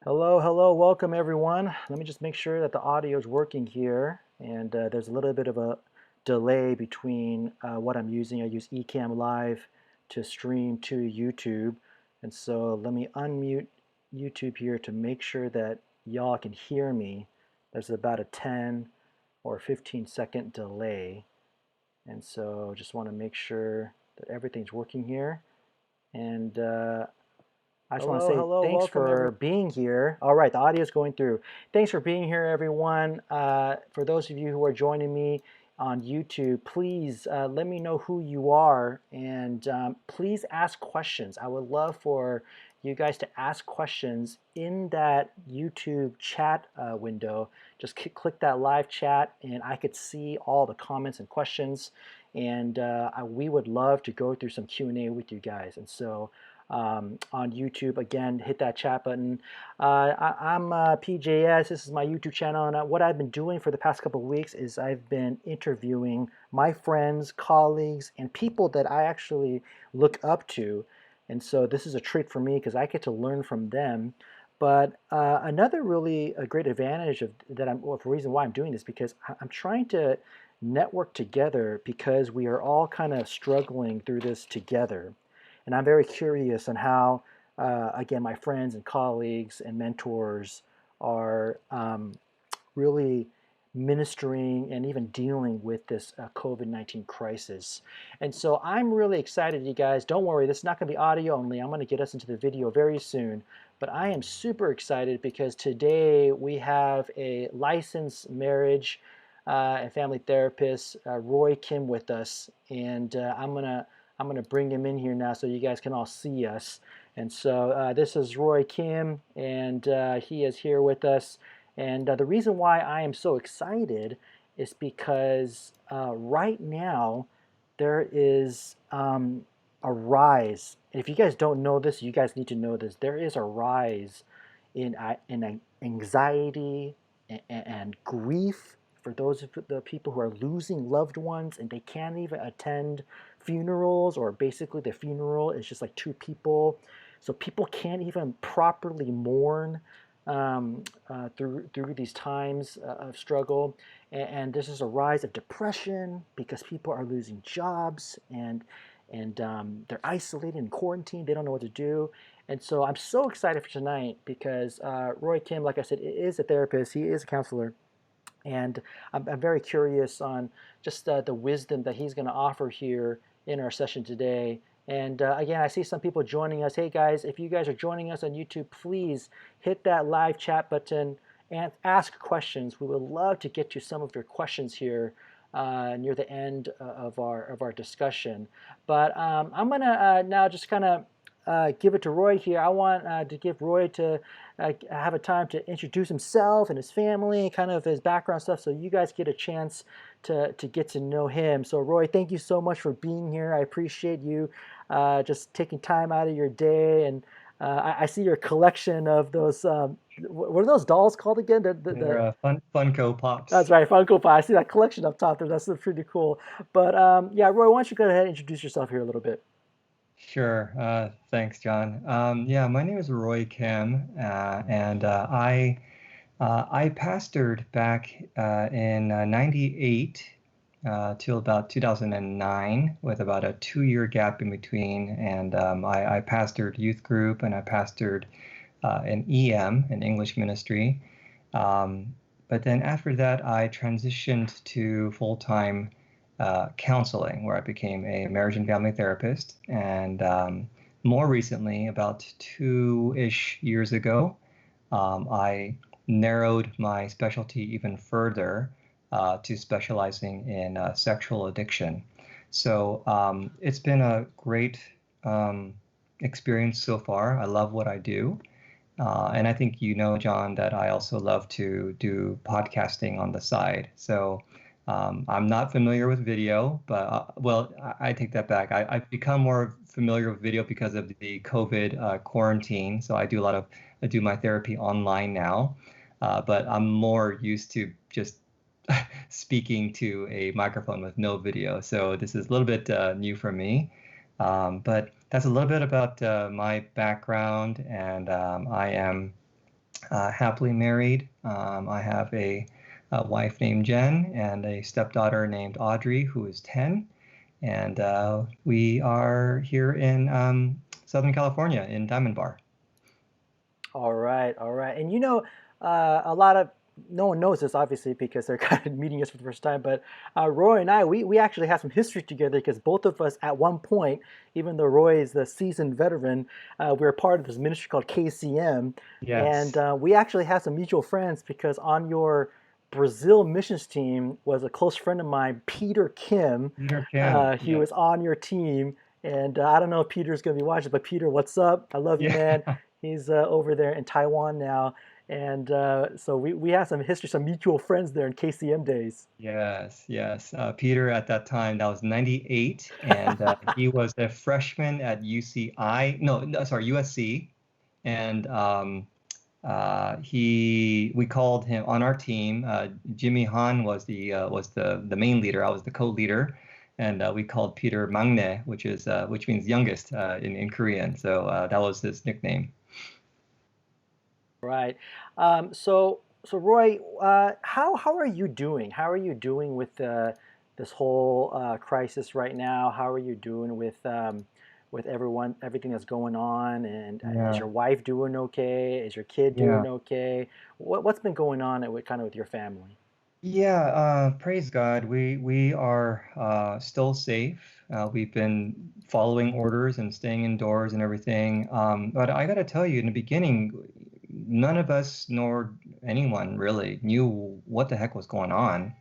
Hello, hello, welcome everyone. Let me just make sure that the audio is working here. And there's a little bit of a delay between what I'm using. I use Ecamm Live to stream to YouTube. And so let me unmute YouTube here to make sure that y'all can hear me. There's about a 10 or 15-second delay. And so just want to make sure that everything's working here. And I just want to Hello, say hello, thanks welcome everyone. for being here. All right, the audio is going through. Thanks for being here, everyone. For those of you who are joining me on YouTube, please let me know who you are and please ask questions. I would love for you guys to ask questions in that YouTube chat window. Just click that live chat and I could see all the comments and questions. And we would love to go through some Q&A with you guys. And so on YouTube. Again, hit that chat button. I'm PJS. This is my YouTube channel, and what I've been doing for the past couple of weeks is I've been interviewing my friends, colleagues, and people that I actually look up to. And so this is a treat for me because I get to learn from them. But another really a great advantage of that the reason why I'm doing this because I'm trying to network together because we are all kind of struggling through this together. And I'm very curious on how, again, my friends and colleagues and mentors are really ministering and even dealing with this COVID-19 crisis. And so I'm really excited, you guys. Don't worry, this is not going to be audio only. I'm going to get us into the video very soon. But I am super excited because today we have a licensed marriage and family therapist, Roy Kim, with us. And I'm gonna bring him in here now so you guys can all see us. And so this is Roy Kim, and he is here with us. And the reason why I am so excited is because right now there is a rise. And if you guys don't know this, you guys need to know this. There is a rise in anxiety and grief for those of the people who are losing loved ones and they can't even attend funerals, or basically the funeral is just like two people. So people can't even properly mourn through these times of struggle, and this is a rise of depression because people are losing jobs and they're isolated and quarantined. They don't know what to do, and so I'm so excited for tonight because Roy Kim, like I said, is a therapist. He is a counselor, and I'm very curious on just the wisdom that he's going to offer here in our session today. And again, I see some people joining us. Hey guys, if you guys are joining us on YouTube, please hit that live chat button and ask questions. We would love to get to some of your questions here near the end of our discussion. But I'm gonna now just kind of give it to Roy here. I want to give Roy to have a time to introduce himself and his family and kind of his background stuff so you guys get a chance to get to know him. So Roy, thank you so much for being here. I appreciate you just taking time out of your day. And I see your collection of those, what are those dolls called again? They're Funko That's Pops. right, Funko Pie. I see that collection up top there. That's pretty cool. But yeah, Roy, why don't you go ahead and introduce yourself here a little bit? Sure. Thanks, John. Yeah, my name is Roy Kim, and I pastored back in '98 till about 2009, with about a 2-year gap in between. And I pastored youth group, and I pastored an EM, an English ministry. But then after that, I transitioned to full-time counseling, where I became a marriage and family therapist. And more recently, about 2-ish years ago, I narrowed my specialty even further to specializing in sexual addiction. So it's been a great experience so far. I love what I do. And I think you know, John, that I also love to do podcasting on the side. So I'm not familiar with video, but well, I take that back. I've become more familiar with video because of the COVID quarantine. So I do my therapy online now, but I'm more used to just speaking to a microphone with no video. So this is a little bit new for me. But that's a little bit about my background, and I am happily married. I have a wife named Jen and a stepdaughter named Audrey, who is 10. And we are here in Southern California in Diamond Bar. All right, all right. And you know, a lot of no one knows this obviously because they're kind of meeting us for the first time. But Roy and I, we actually have some history together because both of us at one point, even though Roy is the seasoned veteran, we were part of this ministry called KCM, and Yes, we actually have some mutual friends because on your Brazil missions team was a close friend of mine, Peter Kim. Peter Kim. He Yep. was on your team, and I don't know if Peter's going to be watching, but Peter, what's up? I love you, Yeah. man. He's over there in Taiwan now, and so we have some history, some mutual friends there in KCM days. Yes, yes. Peter at that time, that was 98, and he was a freshman at UCI. No, no, sorry, USC. And we called him on our team. Jimmy Han was the main leader. I was the co-leader, and we called Peter Mangne, which means youngest in Korean. So that was his nickname. Right. So Roy, how are you doing? How are you doing with this whole crisis right now? How are you doing with everything that's going on? And is Yeah, your wife doing okay? Is your kid yeah. doing okay? What's been going on with kind of with your family? Yeah, praise God. We are still safe. We've been following orders and staying indoors and everything. But I got to tell you, in the beginning, none of us nor anyone really knew what the heck was going on.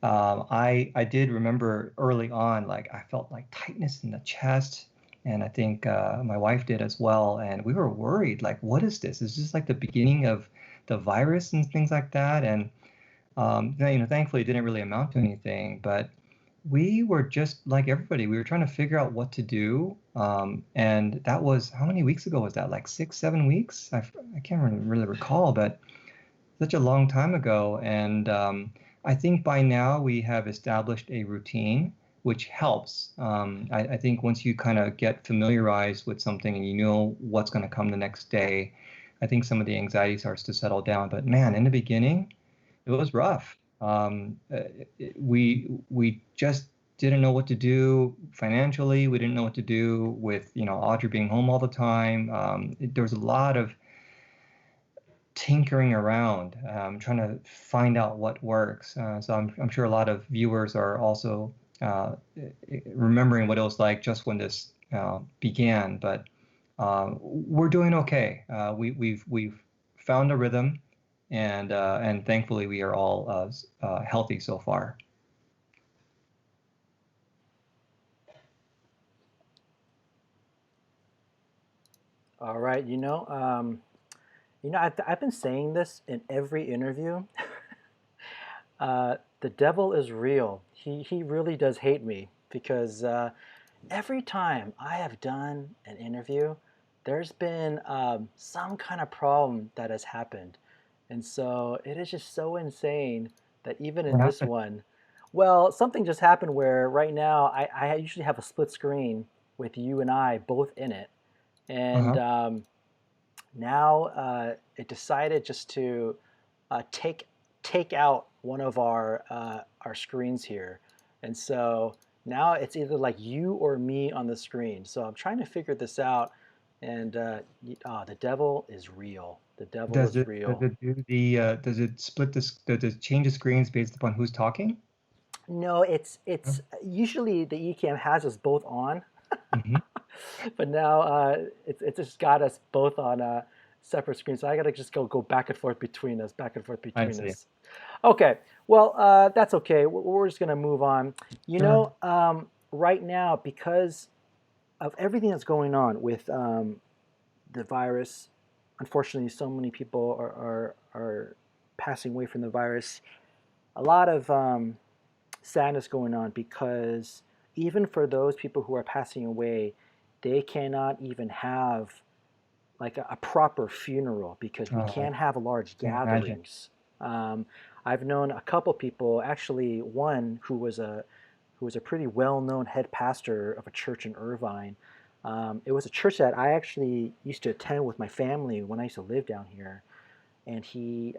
I did remember early on, like I felt like tightness in the chest, and I think my wife did as well. And we were worried, like, what is this? Is this like the beginning of the virus and things like that? And thankfully, it didn't really amount to anything, but we were just like everybody. We were trying to figure out what to do. And that was, how many weeks ago was that? Like 6, 7 weeks? I can't really recall, but such a long time ago. And I think by now we have established a routine, which helps. I think once you kind of get familiarized with something and you know what's going to come the next day, I think some of the anxiety starts to settle down. But man, in the beginning, it was rough. We just didn't know what to do financially. We didn't know what to do with Audrey being home all the time. There was a lot of tinkering around, trying to find out what works. So I'm sure a lot of viewers are also remembering what it was like just when this began. But we're doing okay. We've found a rhythm, and thankfully we are all healthy so far. All right, I've been saying this in every interview. The devil is real. He really does hate me because every time I have done an interview, there's been some kind of problem that has happened. And so it is just so insane that even in What this happened? one, well, something just happened where right now I usually have a split screen with you and I both in it. And Uh-huh. now it decided just to take out one of our screens here, and so now it's either like you or me on the screen. So I'm trying to figure this out, and the devil is real. The devil Does is it does real. it do the does it split this does it change the screens based upon who's talking? No, it's usually the Ecamm has us both on, Mm-hmm. but now it's just got us both on separate screens. So I gotta just go back and forth between us, back and forth I between see. us. Okay, well, that's okay. We're just gonna move on. Sure. Right now, because of everything that's going on with the virus, unfortunately, so many people are passing away from the virus. A lot of sadness going on because even for those people who are passing away, they cannot even have like a proper funeral because we I can't have large can imagine. gatherings. Um, I've known a couple people, actually one who was a pretty well-known head pastor of a church in Irvine. It was a church that I actually used to attend with my family when I used to live down here. and he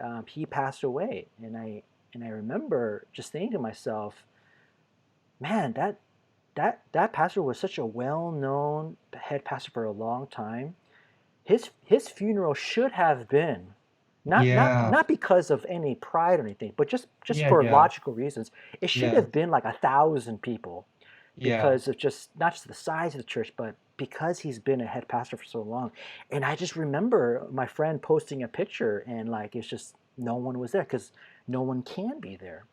passed away. And I remember just thinking to myself, man, that pastor was such a well-known head pastor for a long time. His funeral should have been not not Yeah. not because of any pride or anything, but just Yeah. for Yeah. logical reasons. It should Yeah. have been like 1,000 people Yeah. because of just not just the size of the church, but because he's been a head pastor for so long. And I just remember my friend posting a picture, and like it's just no one was there because no one can be there.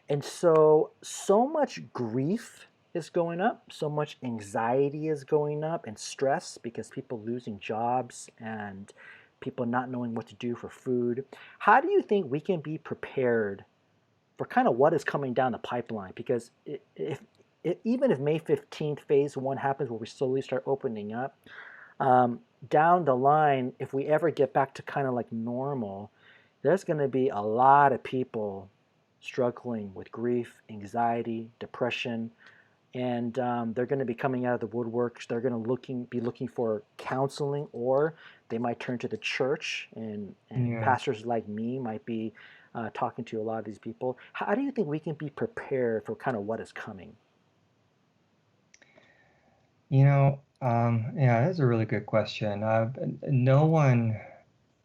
And so much grief is going up, so much anxiety is going up, and stress because people losing jobs and people not knowing what to do for food. How do you think we can be prepared for kind of what is coming down the pipeline? Because even if May 15th phase one happens where we slowly start opening up, um, down the line, if we ever get back to kind of like normal, there's going to be a lot of people struggling with grief, anxiety, depression, and they're going to be coming out of the woodworks. They're going to be looking for counseling, or they might turn to the church, and Yeah. pastors like me might be talking to a lot of these people. How do you think we can be prepared for kind of what is coming? Yeah, that's a really good question. No one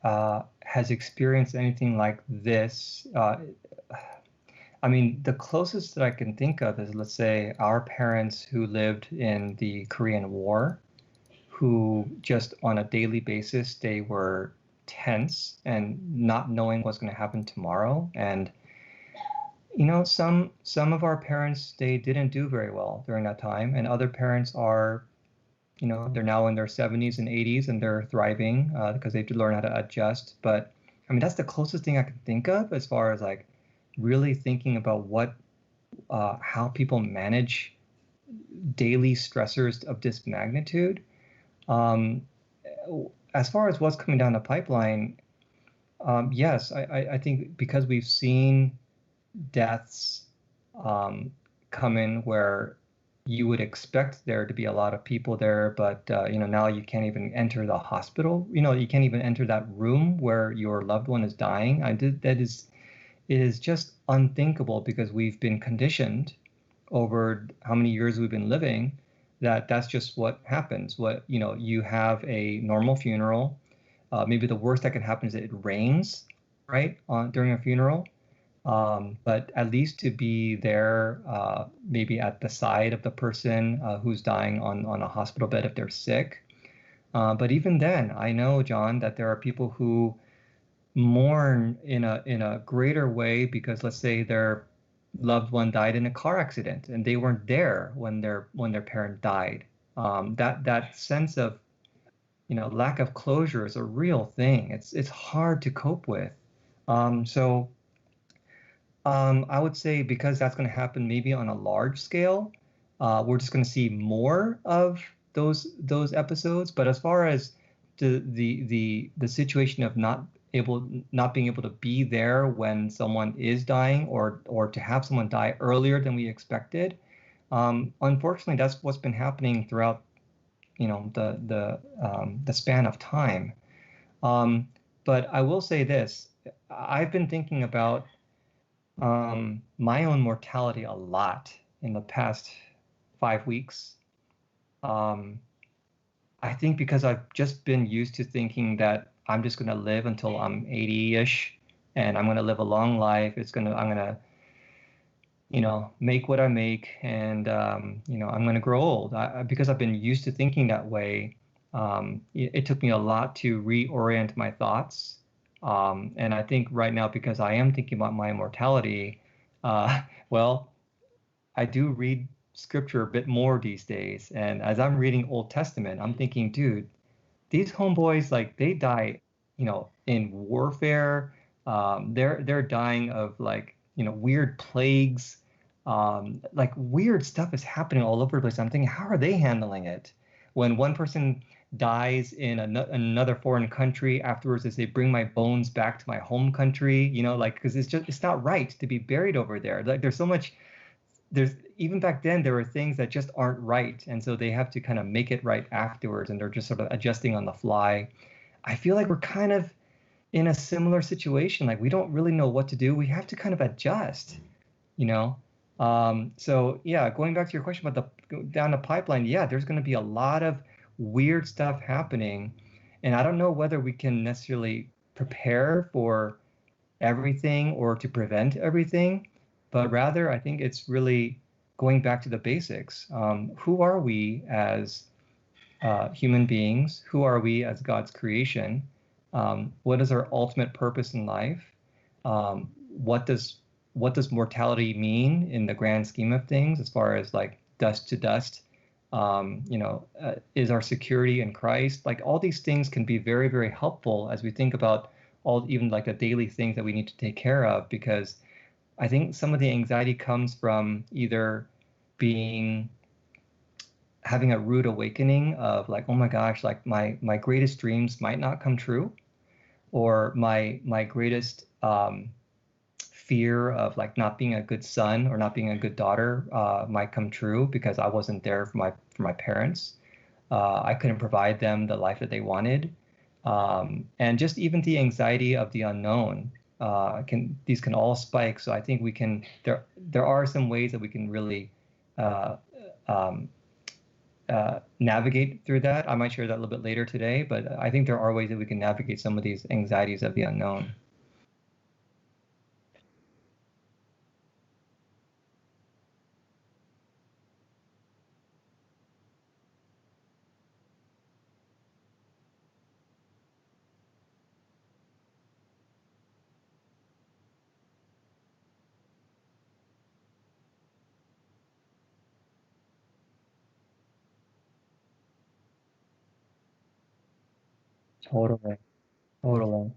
has experienced anything like this. I mean, the closest that I can think of is, let's say, our parents who lived in the Korean War, who just on a daily basis, they were tense and not knowing what's going to happen tomorrow. And, some of our parents, they didn't do very well during that time, and other parents are, they're now in their 70s and 80s and they're thriving because they've learned how to adjust. But I mean, that's the closest thing I can think of as far as like really thinking about how people manage daily stressors of this magnitude. Um, as far as what's coming down the pipeline, yes, I think because we've seen deaths um, come in where you would expect there to be a lot of people there, but now you can't even enter the hospital. You can't even enter that room where your loved one is dying. It is just unthinkable because we've been conditioned over how many years we've been living that that's just what happens. You have a normal funeral. Maybe the worst that can happen is that it rains, right, during a funeral. But at least to be there, maybe at the side of the person who's dying on a hospital bed if they're sick. But even then, I know, John, that there are people who mourn in a greater way because let's say their loved one died in a car accident and they weren't there when their parent died. That sense of lack of closure is a real thing. It's hard to cope with. So I would say because that's going to happen maybe on a large scale, we're just going to see more of those episodes. But as far as the situation of not being able to be there when someone is dying or to have someone die earlier than we expected, unfortunately, that's what's been happening throughout the span of time. Um, but I will say this: I've been thinking about my own mortality a lot in the past 5 weeks. Um, I think because I've just been used to thinking that I'm just going to live until I'm 80-ish and I'm going to live a long life. I'm going to, make what I make and, I'm going to grow old. Because I've been used to thinking that way, it took me a lot to reorient my thoughts. And I think right now, because I am thinking about my immortality, well, I do read scripture a bit more these days. And as I'm reading Old Testament, I'm thinking, dude, these homeboys, like they die, in warfare. They're dying of like, weird plagues. Like weird stuff is happening all over the place. I'm thinking, how are they handling it? When one person dies in another foreign country, afterwards they say, bring my bones back to my home country, like, because it's not right to be buried over there. Like there's so much there's even back then there were things that just aren't right, and so they have to kind of make it right afterwards, and they're just sort of adjusting on the fly. I feel like we're kind of in a similar situation. Like we don't really know what to do. We have to kind of adjust, you know? So yeah, going back to your question about the down the pipeline, yeah, there's going to be a lot of weird stuff happening. And I don't know whether we can necessarily prepare for everything or to prevent everything, but rather I think it's really going back to the basics. Who are we as human beings? Who are we as God's creation? What is our ultimate purpose in life? What does mortality mean in the grand scheme of things, as far as like dust to dust? Is our security in Christ? Like all these things can be very, very helpful as we think about all even like the daily things that we need to take care of, because I think some of the anxiety comes from either being having a rude awakening of like, oh my gosh, like my greatest dreams might not come true, or my greatest fear of like not being a good son or not being a good daughter might come true because I wasn't there for my parents. I couldn't provide them the life that they wanted, and just even the anxiety of the unknown can these can all spike. So I think we can there are some ways that we can really uh, um, navigate through that. I might share that a little bit later today, but I think there are ways that we can navigate some of these anxieties of the unknown. Totally, totally.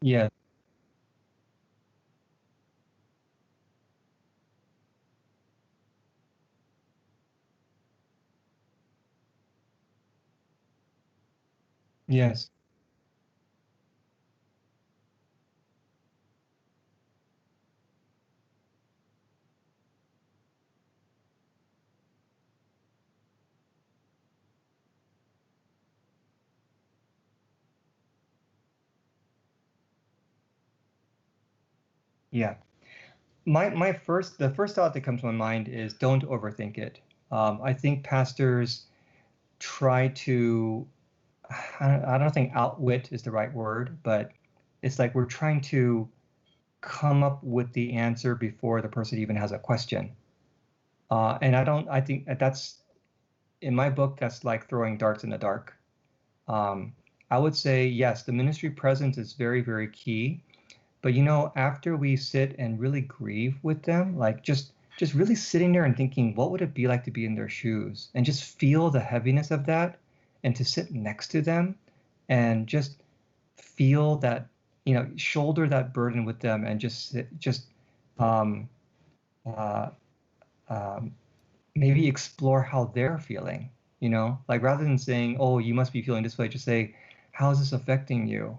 Yeah, yes, yeah. The first thought that comes to my mind is don't overthink it. I think pastors try to, I don't think outwit is the right word, but it's like we're trying to come up with the answer before the person even has a question. And I think that's, in my book, that's like throwing darts in the dark. Um, I would say, yes, the ministry presence is very, very key. But after we sit and really grieve with them, like just really sitting there and thinking, what would it be like to be in their shoes, and just feel the heaviness of that, and to sit next to them and just feel that, shoulder that burden with them, and just um, uh, um, maybe explore how they're feeling, like rather than saying, oh, you must be feeling this way, just say, how is this affecting you?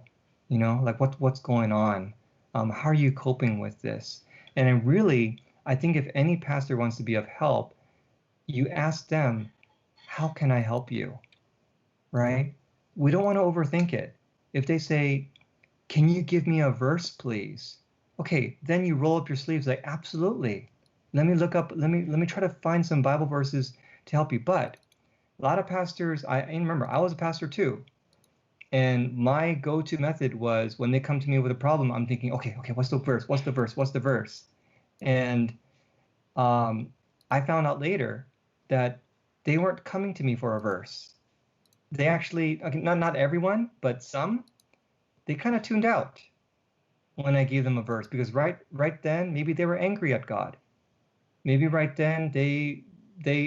Like what's going on? How are you coping with this? And then really, I think if any pastor wants to be of help, you ask them, how can I help you? Right? We don't want to overthink it. If they say, can you give me a verse, please? Okay, then you roll up your sleeves like, absolutely. Let me try to find some Bible verses to help you. But a lot of pastors, and remember, I was a pastor too. And my go-to method was when they come to me with a problem, I'm thinking, okay, what's the verse? What's the verse? What's the verse? And um, I found out later that they weren't coming to me for a verse. They actually, okay, not everyone, but some, they kind of tuned out when I gave them a verse, because right then maybe they were angry at God. Maybe right then they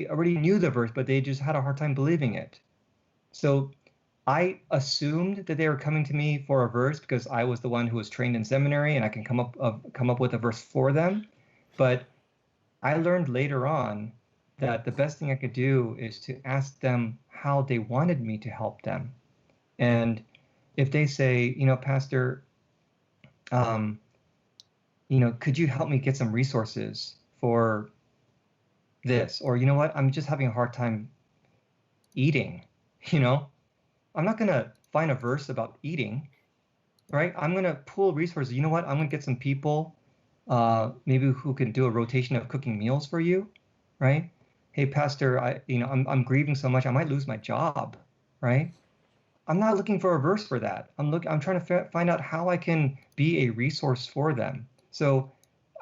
already knew the verse, but they just had a hard time believing it. So I assumed that they were coming to me for a verse because I was the one who was trained in seminary and I can come up with a verse for them. But I learned later on that the best thing I could do is to ask them how they wanted me to help them. And if they say, Pastor, um, could you help me get some resources for this, or you know what, I'm just having a hard time eating, you know, I'm not going to find a verse about eating, right? I'm going to pool resources. You know what? I'm going to get some people, maybe who can do a rotation of cooking meals for you, right? Hey, Pastor, I'm grieving so much, I might lose my job, right? I'm not looking for a verse for that. I'm trying to find out how I can be a resource for them. So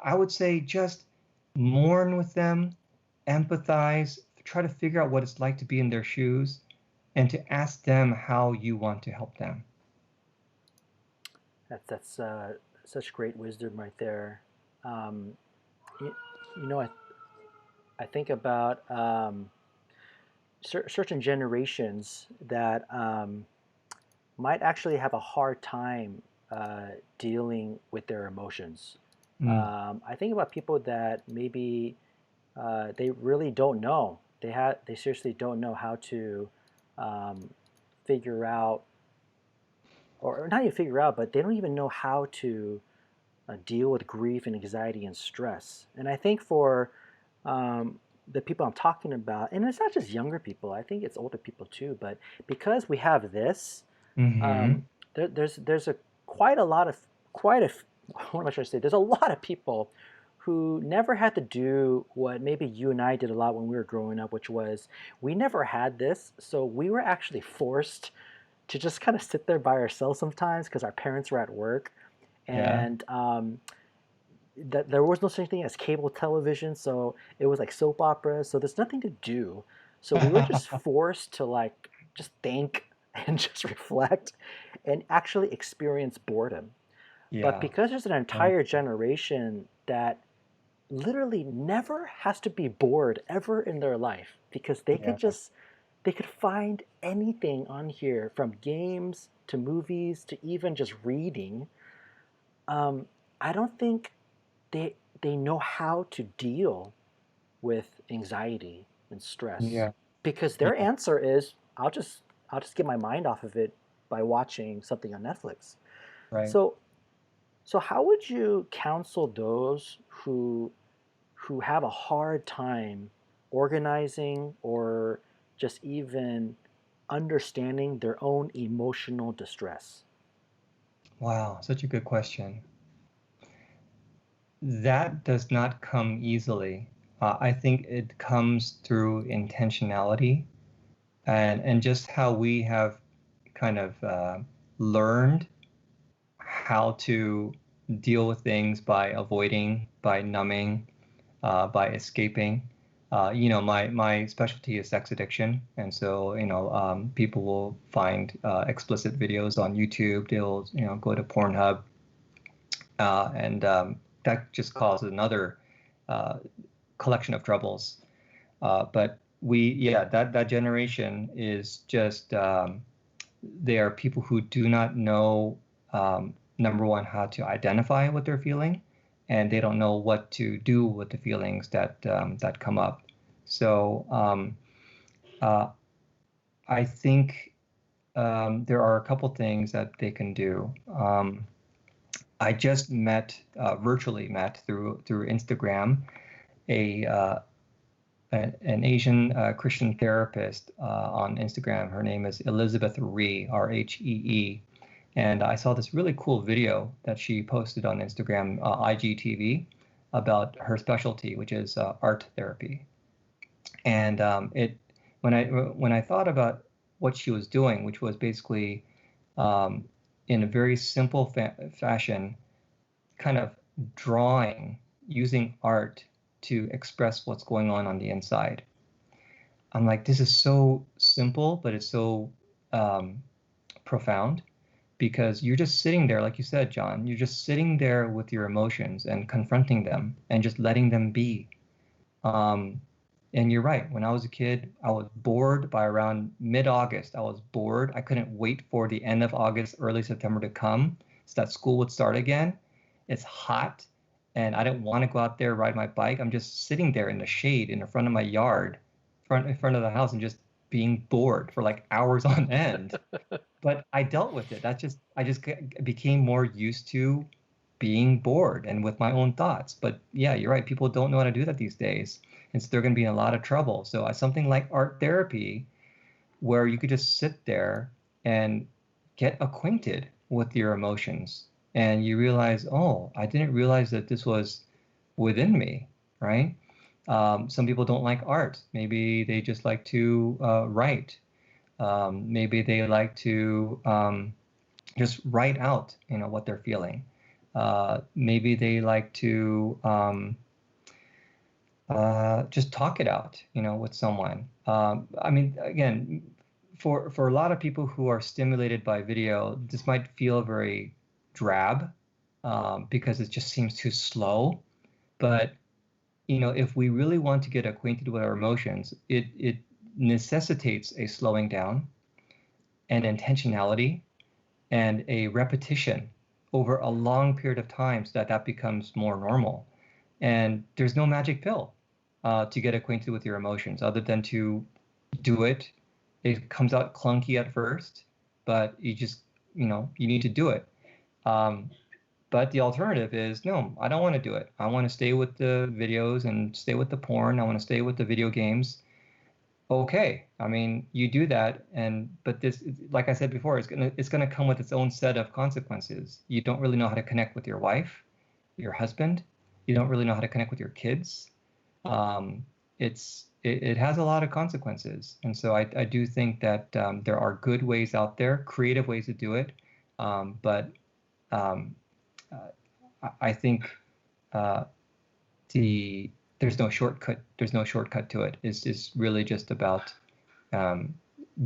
I would say just mourn with them, empathize, try to figure out what it's like to be in their shoes, and to ask them how you want to help them. That's such great wisdom right there. Um, you, you know, I think about certain generations that might actually have a hard time dealing with their emotions. Mm, I think about people that maybe they really don't know. They seriously don't know how to um, figure out, or not even figure out, but they don't even know how to deal with grief and anxiety and stress. And I think for the people I'm talking about, and it's not just younger people, I think it's older people too, but because we have this, mm-hmm. um, there's a quite a lot of quite a what am I trying to say? There's a lot of people who never had to do what maybe you and I did a lot when we were growing up, which was we never had this, so we were actually forced to just kind of sit there by ourselves sometimes because our parents were at work, Yeah. and that there was no such thing as cable television, so it was like soap operas. So there's nothing to do. So we were just forced to like just think and just reflect and actually experience boredom. But Yeah. because there's an Right. entire generation that literally never has to be bored ever in their life because Yeah. they could find anything on here from games to movies to even just reading. I don't think they know how to deal with anxiety and stress Yeah. because their Yeah. answer is I'll just get my mind off of it by watching something on Netflix. Right. So so how would you counsel those who have a hard time organizing or just even understanding their own emotional distress? Wow. Such a good question. That does not come easily. I think it comes through intentionality and just how we have kind of learned how to deal with things by avoiding, by numbing, by escaping. My specialty is sex addiction, and so people will find explicit videos on YouTube. They'll go to Pornhub, and that just causes another uh, collection of troubles. But yeah, that generation is just they are people who do not know, number one, how to identify what they're feeling, and they don't know what to do with the feelings that come up. So uh, I think there are a couple things that they can do. I just virtually met through Instagram, a an Asian Christian therapist on Instagram. Her name is Elizabeth Rhee, Rhee. And I saw this really cool video that she posted on Instagram, IGTV, about her specialty, which is art therapy. And when I thought about what she was doing, which was basically um, in a very simple fashion, kind of drawing using art to express what's going on the inside. I'm like, this is so simple, but it's so um, profound because you're just sitting there, like you said, John, you're just sitting there with your emotions and confronting them and just letting them be. Um, and you're right. When I was a kid, I was bored by around mid-August. I was bored. I couldn't wait for the end of August, early September to come so that school would start again. It's hot, and I didn't want to go out there ride my bike. I'm just sitting there in the shade in the front of my yard, in front of the house, and just being bored for like hours on end. But I dealt with it. I just became more used to being bored and with my own thoughts. But yeah, you're right. People don't know how to do that these days. and so they're going to be in a lot of trouble. So something like art therapy, where you could just sit there and get acquainted with your emotions, and you realize, oh, I didn't realize that this was within me, right? Some people don't like art. Maybe they just like to write. Maybe they like to just write out, what they're feeling. Maybe they like to just talk it out, with someone. I mean, again, for a lot of people who are stimulated by video, this might feel very drab, because it just seems too slow. But if we really want to get acquainted with our emotions, it necessitates a slowing down, and intentionality, and a repetition over a long period of time, so that that becomes more normal. And there's no magic pill to get acquainted with your emotions other than to do it. It comes out clunky at first, but you need to do it. Um, but the alternative is, no, I don't want to do it. I want to stay with the videos and stay with the porn. I want to stay with the video games. Okay, I mean, you do that, but this, like I said before, it's gonna come with its own set of consequences. You don't really know how to connect with your wife, your husband. You don't really know how to connect with your kids. Um, it has a lot of consequences, and so I do think that there are good ways out there, creative ways to do it, but um, I think uh, the there's no shortcut. There's no shortcut to it. It's really just about um,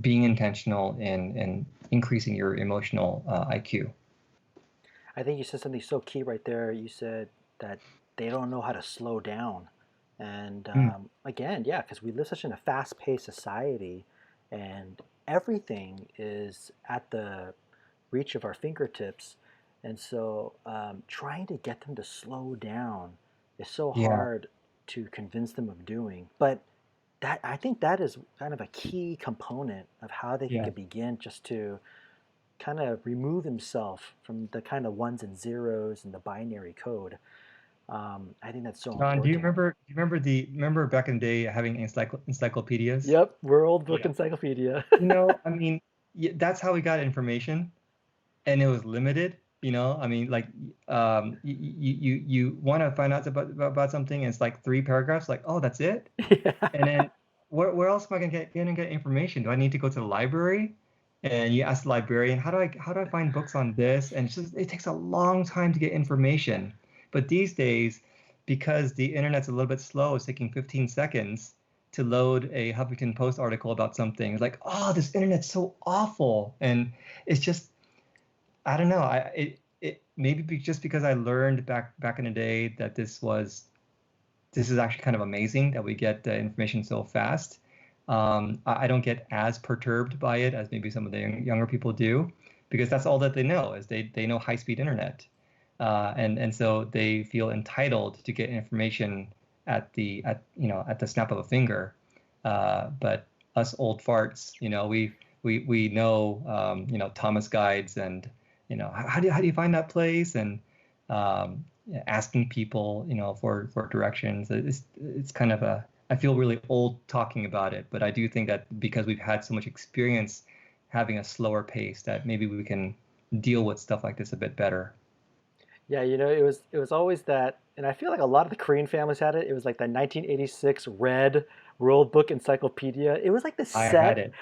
being intentional and increasing your emotional IQ. I think you said something so key right there. You said that they don't know how to slow down. And Mm, again, yeah, because we live such in a fast paced society and everything is at the reach of our fingertips. And so trying to get them to slow down is so yeah, hard to convince them of doing. But that I think that is kind of a key component of how they yeah. can begin just to kind of remove himself from the kind of ones and zeros and the binary code. I think that's so John, do you important. remember? Do you remember back in the day having encyclopedias? Yep, World Book Yeah. Encyclopedia. I mean, that's how we got information, and it was limited. I mean, like, you want to find out about something, and it's like three paragraphs. Like, oh, that's it. Yeah. And then where else am I gonna get information? Do I need to go to the library? And you ask the librarian, how do I find books on this? And it takes a long time to get information. But these days, because the internet's a little bit slow, it's taking 15 seconds to load a Huffington Post article about something. It's like, oh, this internet's so awful. And it's just, I don't know. It maybe just because I learned back in the day that this is actually kind of amazing that we get information so fast. I don't get as perturbed by it as maybe some of the younger people do, because that's all that they know is they know high speed internet, and so they feel entitled to get information at the snap of a finger. But us old farts, we know, Thomas guides, and how do you find that place, and um, asking people, for directions. It's kind of I feel really old talking about it, but I do think that because we've had so much experience having a slower pace, that maybe we can deal with stuff like this a bit better. Yeah, it was always that, and I feel like a lot of the Korean families had it. It was like the 1986 Red World Book Encyclopedia. It was like the I had set. it.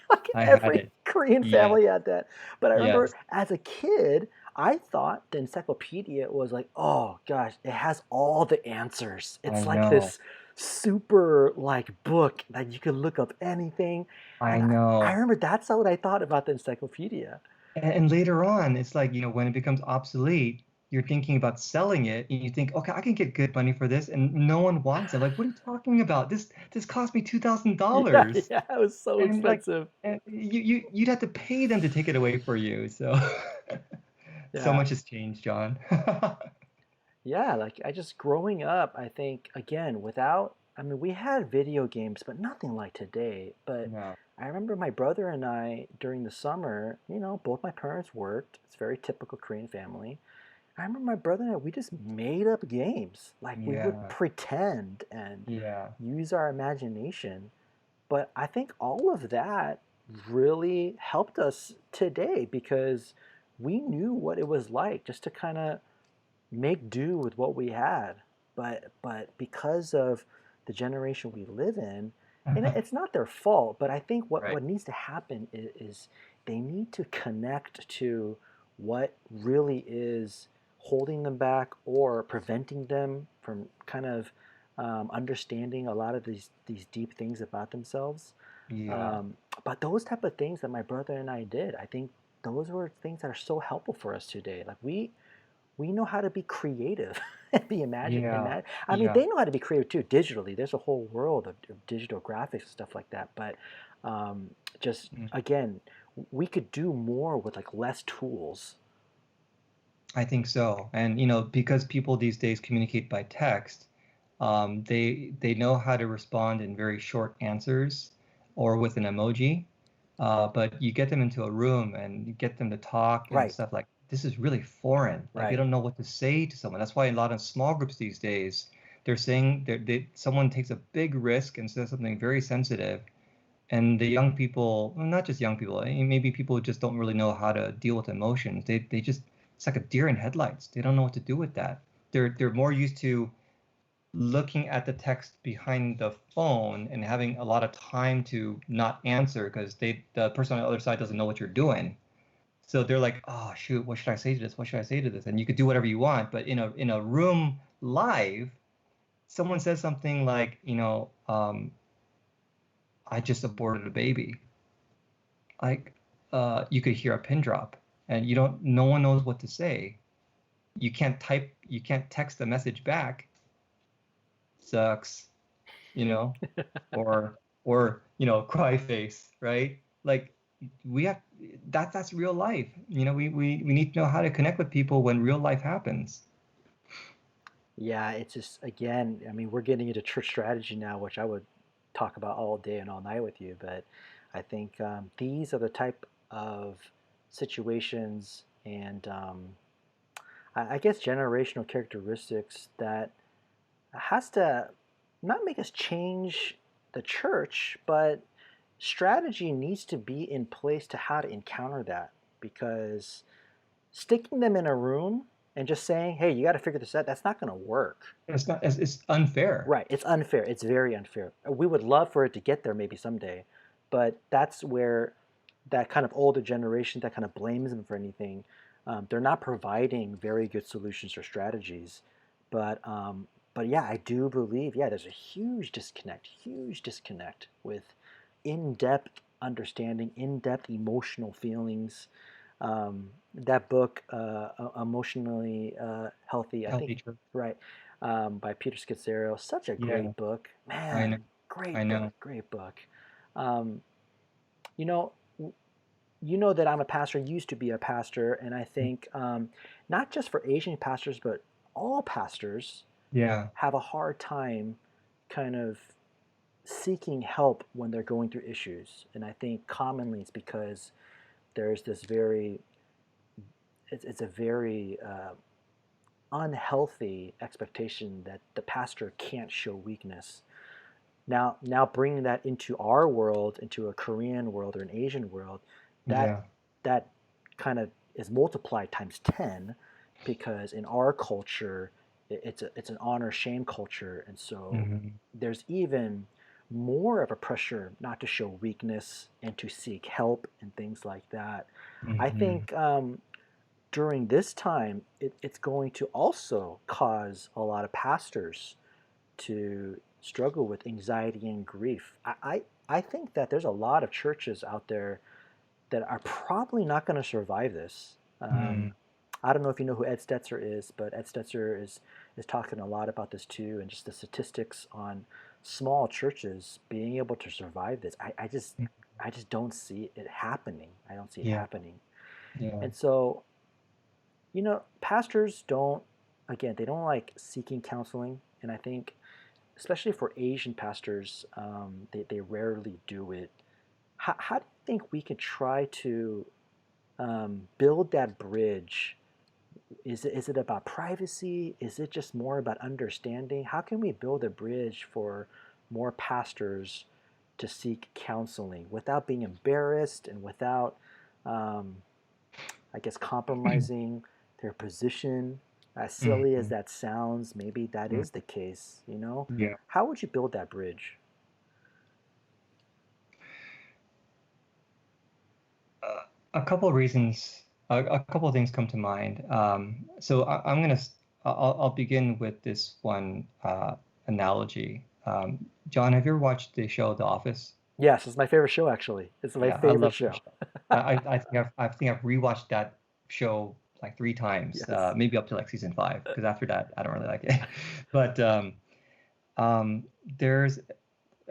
Like I had every it. Korean Yes. family had that. But I remember Yes. as a kid, I thought the encyclopedia was like, oh gosh, it has all the answers. I It's like know. this super like book that you can look up anything. I And I know. remember that's what I thought about the encyclopedia. And later on, it's like, when it becomes obsolete, you're thinking about selling it, and you think, okay, I can get good money for this, and no one wants it. Like, what are you talking about? This cost me Yeah, $2,000. yeah, it was so And like, expensive. you'd have to pay them to take it away for you. So so Yeah. much has changed, John. Yeah, like I just growing up, I think again, without, I mean, we had video games, but nothing like today. But No. I remember my brother and I during the summer, both my parents worked. It's a very typical Korean family. I remember my brother and I, we just made up games. Like we would Yeah, pretend and yeah, use our imagination. But I think all of that really helped us today because we knew what it was like just to kind of make do with what we had. But because of the generation we live in, and it's not their fault, but I think right. what needs to happen is they need to connect to what really is holding them back or preventing them from kind of understanding a lot of these deep things about themselves. Yeah, Um, but those type of things that my brother and I did, I think those were things that are so helpful for us today. Like we know how to be creative and be yeah, I mean, yeah. they know how to be creative too digitally. There's a whole world of digital graphics and stuff like that. But um, just Mm. again, we could do more with like less tools. I think so. And because people these days communicate by text, they know how to respond in very short answers or with an emoji. But you get them into a room and you get them to talk and Right, stuff like this is really foreign. Like they right. don't know what to say to someone. That's why a lot of small groups these days, they're saying someone takes a big risk and says something very sensitive, and the young people, well, not just young people, maybe people who just don't really know how to deal with emotions. They just it's like a deer in headlights. They don't know what to do with that. They're more used to looking at the text behind the phone and having a lot of time to not answer because the person on the other side doesn't know what you're doing. So they're like, oh shoot, what should I say to this? What should I say to this? And you could do whatever you want, but in a room live, someone says something like, I just aborted a baby. Like you could hear a pin drop and no one knows what to say. You can't text a message back. Sucks, you know, or cry face, right? Like we have that's real life. We need to know how to connect with people when real life happens. Yeah, it's just again, I mean, we're getting into church strategy now, which I would talk about all day and all night with you. But I think these are the type of situations and I guess generational characteristics that has to not make us change the church, but strategy needs to be in place to how to encounter that because sticking them in a room and just saying, hey, you got to figure this out, that's not going to work. It's unfair. Right. It's unfair. It's very unfair. We would love for it to get there maybe someday, but that's where that kind of older generation that kind of blames them for anything, they're not providing very good solutions or strategies. But yeah, I do believe, yeah, there's a huge disconnect with in-depth understanding, in-depth emotional feelings. That book, Emotionally Healthy, I think, Healthy church. right, by Peter Scazzaro. Such a Yeah, great book, I know. man. I Great book, know. great book. Um, you know, you know that I'm a pastor. Used to be a pastor, and I think not just for Asian pastors, but all pastors Yeah. have a hard time, kind of seeking help when they're going through issues. And I think commonly it's because there's this very it's a very unhealthy expectation that the pastor can't show weakness. Now bringing that into our world, into a Korean world or an Asian world, that Yeah. that kind of is multiplied times 10 because in our culture it's an honor shame culture, and so Hmm. there's even more of a pressure not to show weakness and to seek help and things like that. I Hmm. think during this time, it's going to also cause a lot of pastors to struggle with anxiety and grief. I think that there's a lot of churches out there that are probably not going to survive this. Mm. I don't know if you know who Ed Stetzer is, but Ed Stetzer is talking a lot about this too, and just the statistics on small churches being able to survive this. I just don't see it happening. I don't see it Yeah. happening. Yeah. And so pastors don't, again, they don't like seeking counseling. And I think, especially for Asian pastors, they rarely do it. How do you think we can try to build that bridge Is it about privacy? Is it just more about understanding? How can we build a bridge for more pastors to seek counseling without being embarrassed and without, um, I guess, compromising their position? As silly as Mhm. that sounds, maybe that Mm. is the case, you know? Yeah. How would you build that bridge? A couple of reasons, a couple of things come to mind. So I'm gonna, I'll begin with this one analogy. John, have you ever watched the show The Office? Yes, it's my favorite show, actually. It's my Yeah, I favorite love that show. show. I think I've rewatched that show like 3 times, Yes. maybe up to like season 5, because after that I don't really like it. But um, there's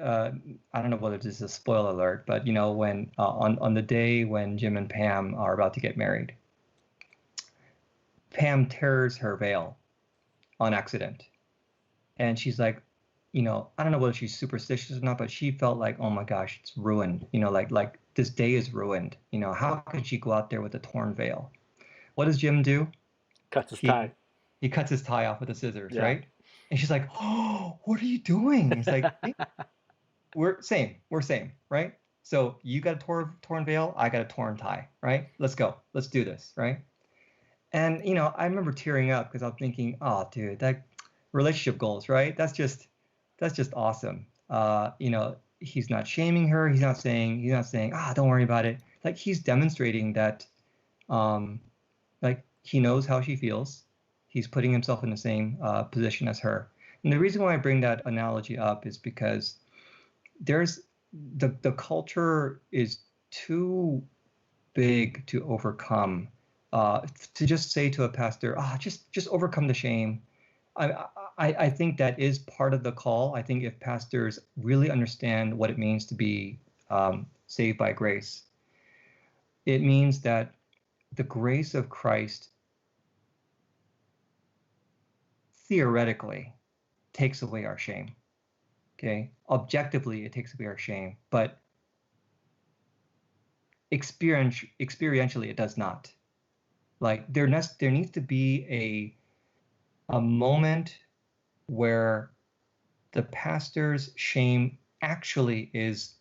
uh, I don't know whether this is a spoiler alert, but you know when on the day when Jim and Pam are about to get married, Pam tears her veil on accident, and she's like, you know, I don't know whether she's superstitious or not, but she felt like, oh my gosh, it's ruined. You know, like this day is ruined. You know, how could she go out there with a torn veil? What does Jim do? Cuts his tie. He cuts his tie off with the scissors, Yeah. right? And she's like, oh, what are you doing? It's like, hey, we're same, right? So you got a torn veil, I got a torn tie, right? Let's go, let's do this, right? And you know, I remember tearing up because I'm thinking, oh, dude, that relationship goals, right? That's just awesome. You know, he's not shaming her. He's not saying, ah, don't worry about it. Like he's demonstrating that, um, like he knows how she feels. He's putting himself in the same position as her. And the reason why I bring that analogy up is because there's the culture is too big to overcome. To just say to a pastor, ah, just overcome the shame. I, I think that is part of the call. I think if pastors really understand what it means to be saved by grace, it means that the grace of Christ theoretically takes away our shame. Okay, objectively it takes away our shame, but experientially it does not. Like there needs to be a moment where the pastor's shame actually is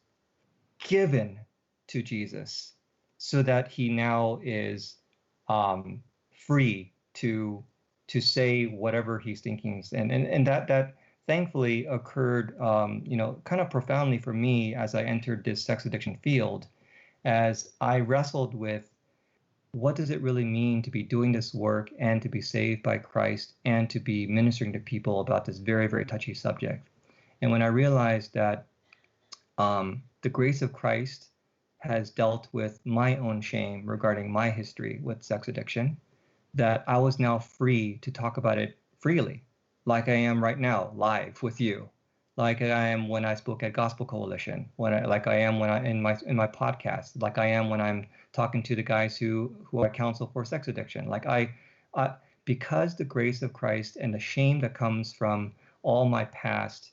given to Jesus so that he now is free to say whatever he's thinking. And that thankfully occurred, you know, kind of profoundly for me as I entered this sex addiction field, as I wrestled with what does it really mean to be doing this work and to be saved by Christ and to be ministering to people about this very, very touchy subject. And when I realized that the grace of Christ has dealt with my own shame regarding my history with sex addiction, that I was now free to talk about it freely, like I am right now, live with you, like I am when I spoke at Gospel Coalition, like I am when I in my podcast, like I am when I'm talking to the guys who I counsel for sex addiction, I because the grace of Christ and the shame that comes from all my past,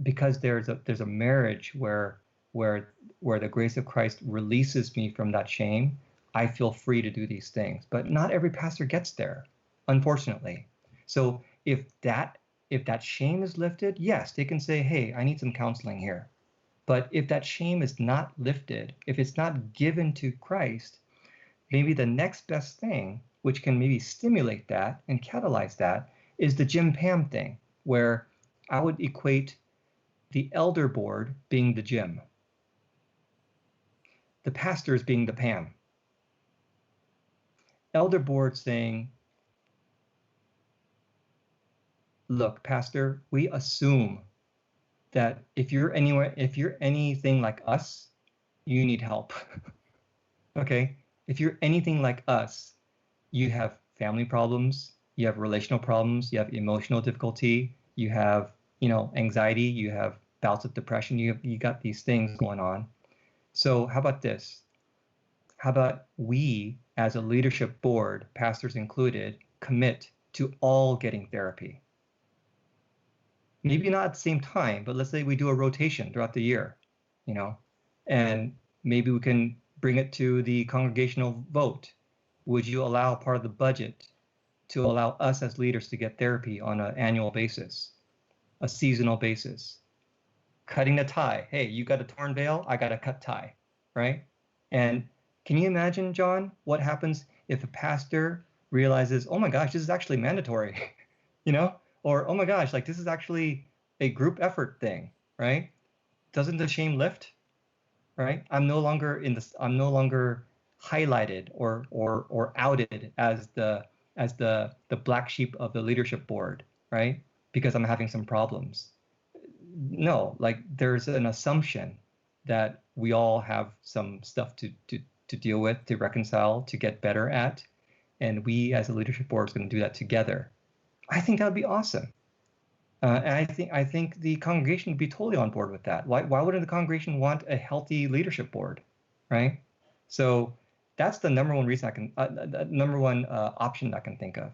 because there's a marriage where where the grace of Christ releases me from that shame. I feel free to do these things, but not every pastor gets there, unfortunately. So if that shame is lifted, yes, they can say, hey, I need some counseling here. But if that shame is not lifted, if it's not given to Christ, maybe the next best thing, which can maybe stimulate that and catalyze that, is the Jim Pam thing, where I would equate the elder board being the Jim, the pastors being the Pam. Elder board saying, look, pastor, we assume that if you're anything like us, you need help. Okay? If you're anything like us, you have family problems, you have relational problems, you have emotional difficulty, you have, you know, anxiety, you have bouts of depression, you got these things going on. So how about this? How about we, as a leadership board, pastors included, commit to all getting therapy? Maybe not at the same time, but let's say we do a rotation throughout the year, you know, and maybe we can bring it to the congregational vote. Would you allow part of the budget to allow us as leaders to get therapy on an annual basis, a seasonal basis? Cutting a tie. Hey, you got a torn veil, I got a cut tie, right? And can you imagine, John, what happens if a pastor realizes, oh my gosh, this is actually mandatory, you know? Or, oh my gosh, like this is actually a group effort thing, right? Doesn't the shame lift, right? I'm no longer highlighted or outed as the black sheep of the leadership board, right? Because I'm having some problems. No, like there's an assumption that we all have some stuff to deal with, to reconcile, to get better at, and we as a leadership board is going to do that together. I think that would be awesome. And I think the congregation would be totally on board with that. Why wouldn't the congregation want a healthy leadership board, right? So that's the number one reason number one option I can think of.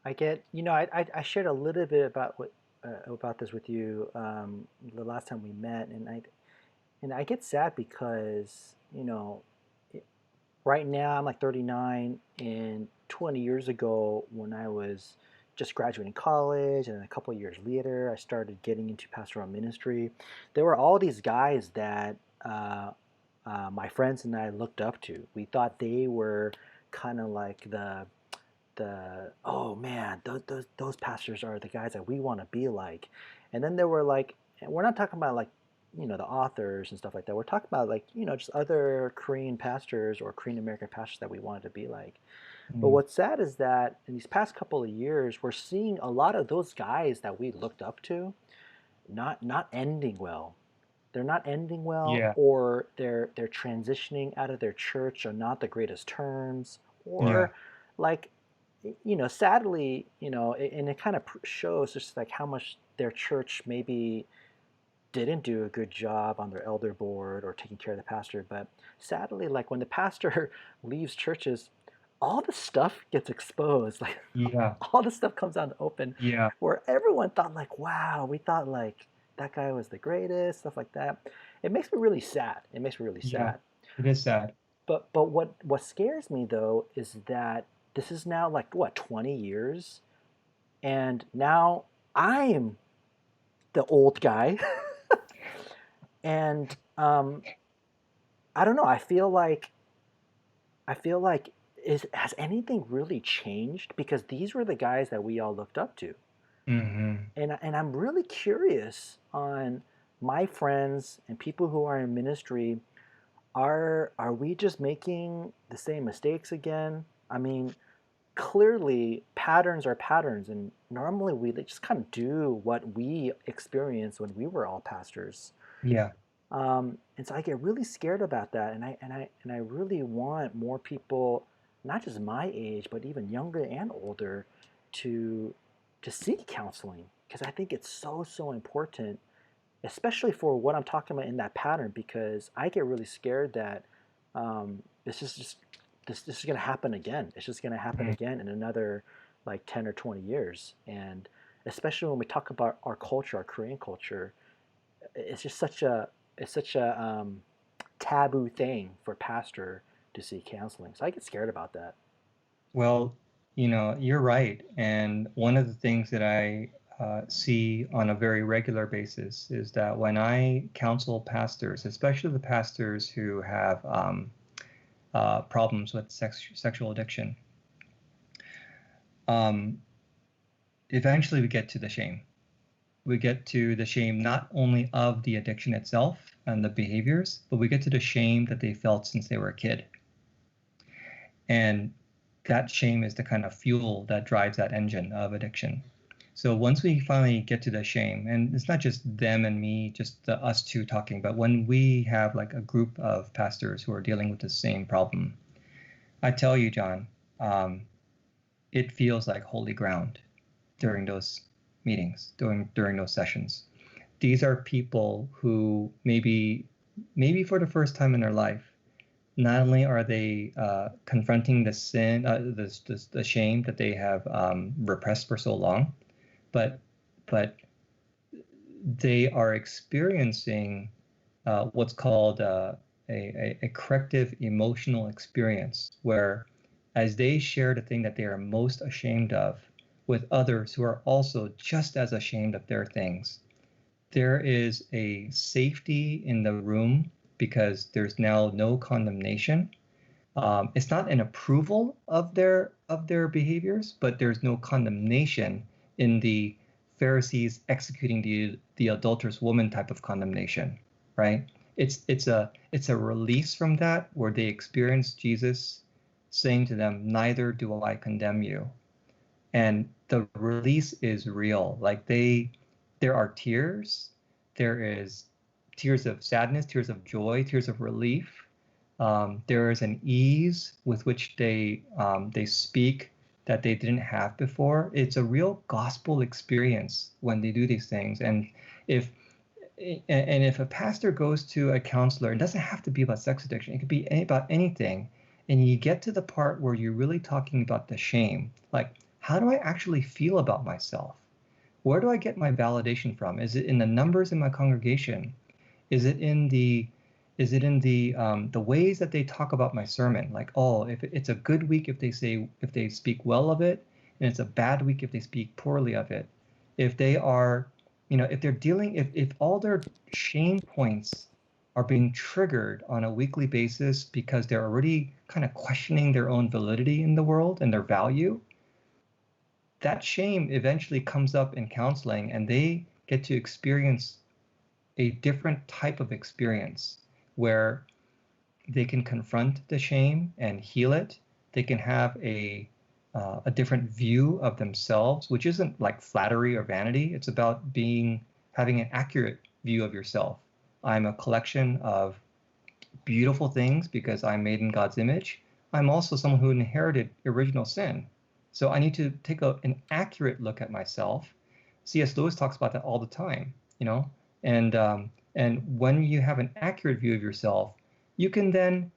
I get, I shared a little bit about this with you the last time we met, and I get sad because right now I'm like 39, and 20 years ago when I was just graduating college, and then a couple of years later I started getting into pastoral ministry. There were all these guys that my friends and I looked up to. We thought they were kind of like the oh man, those pastors are the guys that we want to be like. And then there were like, we're not talking about like the authors and stuff like that. We're talking about like just other Korean pastors or Korean American pastors that we wanted to be like. But Mm, what's sad is that in these past couple of years, we're seeing a lot of those guys that we looked up to not ending well. They're not ending well, yeah, or they're transitioning out of their church on not the greatest terms, yeah, or like sadly, and it kind of shows just like how much their church maybe didn't do a good job on their elder board or taking care of the pastor. But sadly, like when the pastor leaves churches, all the stuff gets exposed. Like yeah, all the stuff comes out in the open, yeah, where everyone thought like, wow, we thought like that guy was the greatest, stuff like that. It makes me really sad. It makes me really yeah. sad. It is sad. But what scares me though is that this is now like what 20 years, and now I'm the old guy, and I don't know. I feel like has anything really changed? Because these were the guys that we all looked up to, Hmm. and I'm really curious on my friends and people who are in ministry. Are we just making the same mistakes again? I mean, clearly patterns are patterns, and normally we just kind of do what we experienced when we were all pastors. Yeah. And so I get really scared about that, and I really want more people, not just my age, but even younger and older, to to seek counseling, because I think it's so important, especially for what I'm talking about in that pattern. Because I get really scared that this is just this is going to happen again. It's just going to happen Mm. again in another like 10 or 20 years, and especially when we talk about our culture, our Korean culture, it's just such a taboo thing for a pastor to seek counseling. So I get scared about that. Well, you're right. And one of the things that I see on a very regular basis is that when I counsel pastors, especially the pastors who have problems with sexual addiction, um, eventually we get to the shame. We get to the shame not only of the addiction itself and the behaviors, but we get to the shame that they felt since they were a kid. And that shame is the kind of fuel that drives that engine of addiction. So once we finally get to the shame, and it's not just them and me, just us two talking, but when we have like a group of pastors who are dealing with the same problem, I tell you, John, um, it feels like holy ground during those meetings, during those sessions. These are people who maybe for the first time in their life, not only are they confronting the sin, the shame that they have repressed for so long, but but they are experiencing what's called a corrective emotional experience where, as they share the thing that they are most ashamed of with others who are also just as ashamed of their things, there is a safety in the room because there's now no condemnation. It's not an approval of their behaviors, but there's no condemnation in the Pharisees executing the adulterous woman type of condemnation, right? It's a release from that where they experience Jesus saying to them, "Neither do I condemn you," and the release is real. Like there are tears, there is tears of sadness, tears of joy, tears of relief. There is an ease with which they speak that they didn't have before. It's a real gospel experience when they do these things. If and if a pastor goes to a counselor, it doesn't have to be about sex addiction. It could be about anything. And you get to the part where you're really talking about the shame, like how do I actually feel about myself? Where do I get my validation from? Is it in the numbers in my congregation? Is it in the ways that they talk about my sermon? Like, oh, if it's a good week if they speak well of it, and it's a bad week if they speak poorly of it. If they are, if they're dealing, if all their shame points are being triggered on a weekly basis because they're already kind of questioning their own validity in the world and their value, that shame eventually comes up in counseling and they get to experience a different type of experience where they can confront the shame and heal it. They can have a different view of themselves, which isn't like flattery or vanity. It's about having an accurate view of yourself. I'm a collection of beautiful things because I'm made in God's image. I'm also someone who inherited original sin. So I need to take an accurate look at myself. C.S. Lewis talks about that all the time, and and when you have an accurate view of yourself, you can then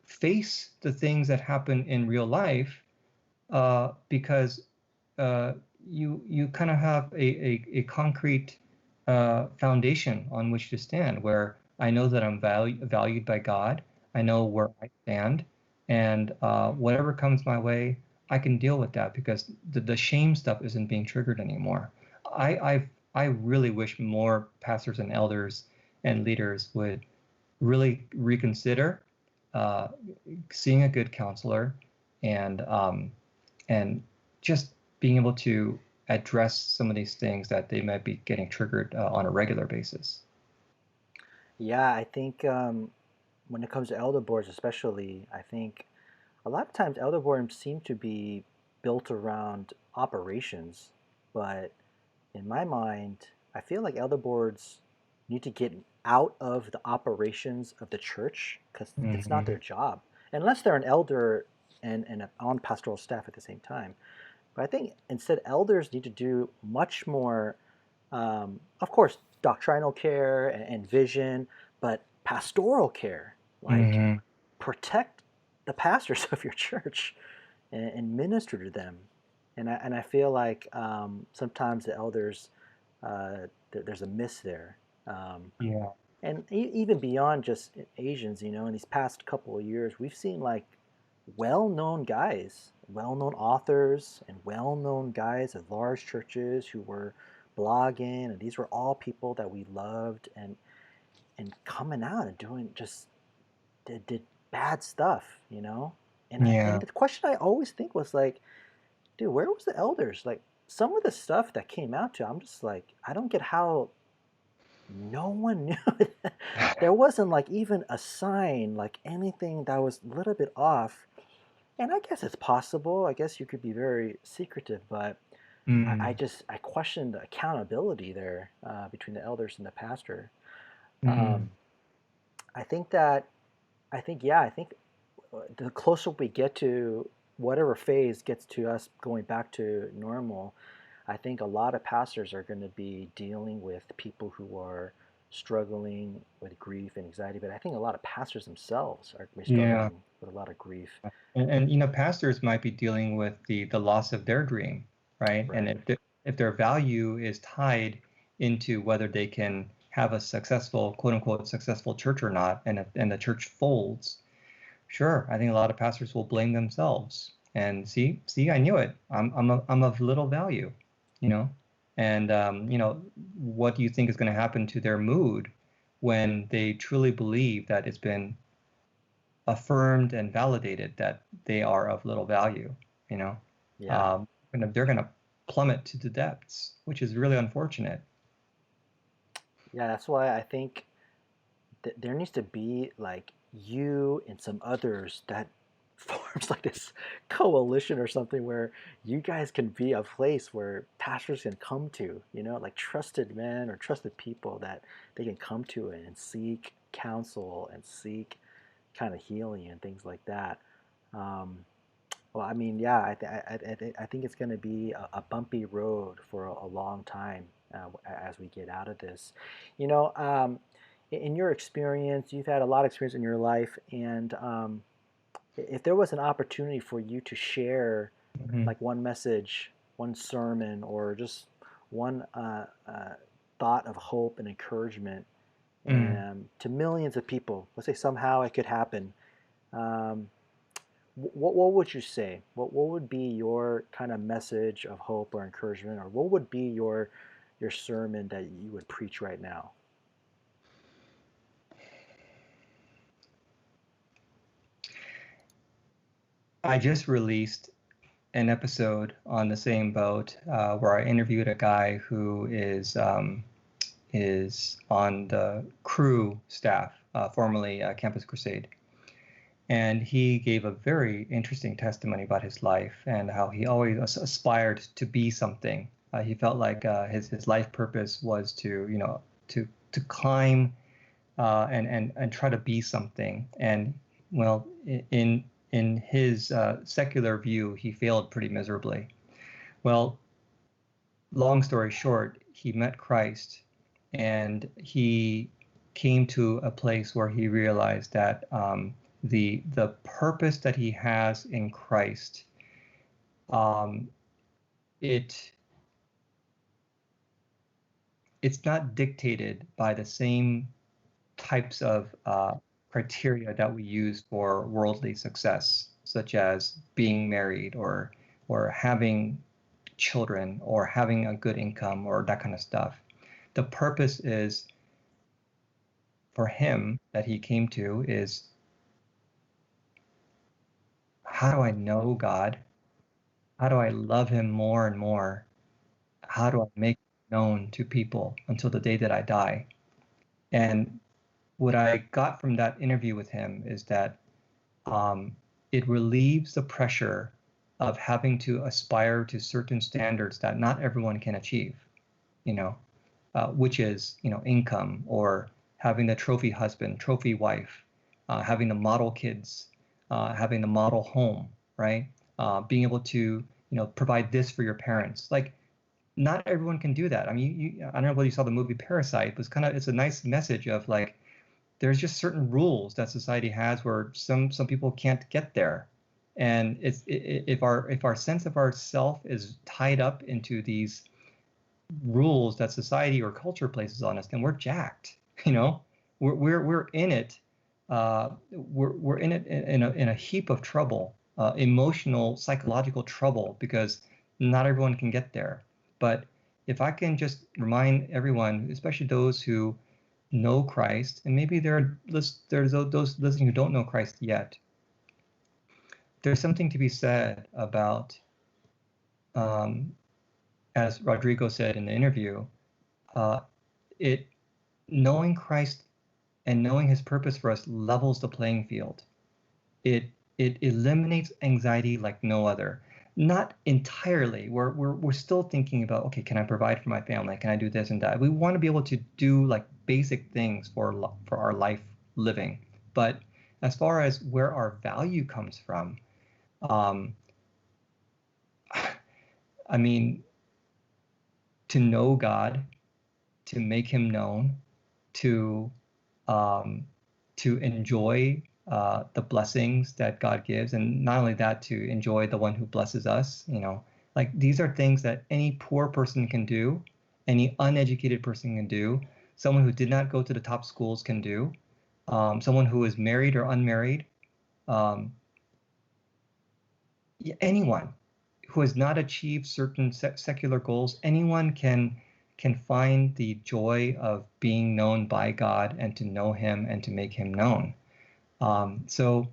face the things that happen in real life because you kind of have a concrete foundation on which to stand, where I know that I'm valued by God. I know where I stand, and whatever comes my way, I can deal with that because the shame stuff isn't being triggered anymore. I really wish more pastors and elders and leaders would really reconsider uh, seeing a good counselor and just being able to address some of these things that they might be getting triggered on a regular basis. Yeah, I think when it comes to elder boards, especially, I think a lot of times elder boards seem to be built around operations, but in my mind, I feel like elder boards need to get out of the operations of the church because it's not their Hmm. job, unless they're an elder and on pastoral staff at the same time. But I think instead, elders need to do much more, of course, doctrinal care and vision, but pastoral care, like Hmm. protect the pastors of your church and minister to them. And I feel like sometimes the elders, there's a miss there. Um, Yeah. and even beyond just Asians, in these past couple of years, we've seen like well-known guys, well-known authors, and well-known guys at large churches who were blogging, and these were all people that we loved, and coming out and doing just did bad stuff. And Yeah. the question I always think was like, dude, where was the elders? Like some of the stuff that came out to, I'm just like, I don't get how no one knew. There wasn't like even a sign, like anything that was a little bit off. And I guess it's possible. I guess you could be very secretive, but I Mm. just I question the accountability there between the elders and the pastor. Mm. Um, I think that I think the closer we get to whatever phase gets to us going back to normal, I think a lot of pastors are going to be dealing with people who are struggling with grief and anxiety. But I think a lot of pastors themselves are going to be Yeah. struggling with a lot of grief. And pastors might be dealing with the loss of their dream, right? And Right. if their value is tied into whether they can have a successful, quote unquote, successful church or not, and the church folds, sure, I think a lot of pastors will blame themselves and see, I knew it. I'm of little value, you know. And what do you think is going to happen to their mood when they truly believe that it's been affirmed and validated that they are of little value, you know? Yeah. Um, and they're going to plummet to the depths, which is really unfortunate. Yeah, that's why I think there needs to be like you and some others that forms like this coalition or something where you guys can be a place where pastors can come to, like trusted men or trusted people that they can come to and seek counsel and seek kind of healing and things like that. Um, well, I mean, yeah, I think it's going to be a bumpy road for a long time as we get out of this. You know, um, in your experience, you've had a lot of experience in your life, and if there was an opportunity for you to share Mhm. like one message, one sermon, or just one thought of hope and encouragement Mm. to millions of people, let's say somehow it could happen. Um, what would you say? What would be your kind of message of hope or encouragement, or what would be your sermon that you would preach right now? I just released an episode on the same boat where I interviewed a guy who is on the crew staff, formerly Campus Crusade, and he gave a very interesting testimony about his life and how he always aspired to be something. He felt like his life purpose was to to climb and try to be something. And well, in his secular view, he failed pretty miserably. Well, long story short, he met Christ, and he came to a place where he realized that the purpose that he has in Christ, um, it it's not dictated by the same types of criteria that we use for worldly success, such as being married or having children or having a good income or that kind of stuff. The purpose is for him that he came to is, how do I know God? How do I love him more and more? How do I make him known to people until the day that I die? And what I got from that interview with him is that um, it relieves the pressure of having to aspire to certain standards that not everyone can achieve, you know, which is, income or having the trophy husband, trophy wife, having the model kids, having the model home, right? Being able to, provide this for your parents. Like, not everyone can do that. I mean, I don't know whether you saw the movie Parasite, but it's a nice message of like, there's just certain rules that society has where some people can't get there. And if our sense of ourself is tied up into these rules that society or culture places on us, then we're jacked. You know, we're in it. We're in it in a heap of trouble, emotional, psychological trouble, because not everyone can get there. But if I can just remind everyone, especially those who know Christ, and maybe there's those listening who don't know Christ yet, there's something to be said about, um, as Rodrigo said in the interview, uh, it knowing Christ and knowing His purpose for us levels the playing field. It eliminates anxiety like no other. Not entirely. We're still thinking about, okay, can I provide for my family? Can I do this and that? We want to be able to do like basic things for our life living. But as far as where our value comes from, um, I mean, to know God, to make Him known, to um, to enjoy the blessings that God gives, and not only that, to enjoy the one who blesses us. Like these are things that any poor person can do, any uneducated person can do. someone who did not go to the top schools can do, someone who is married or unmarried, um, anyone who has not achieved certain secular goals, anyone can find the joy of being known by God and to know Him and to make Him known. So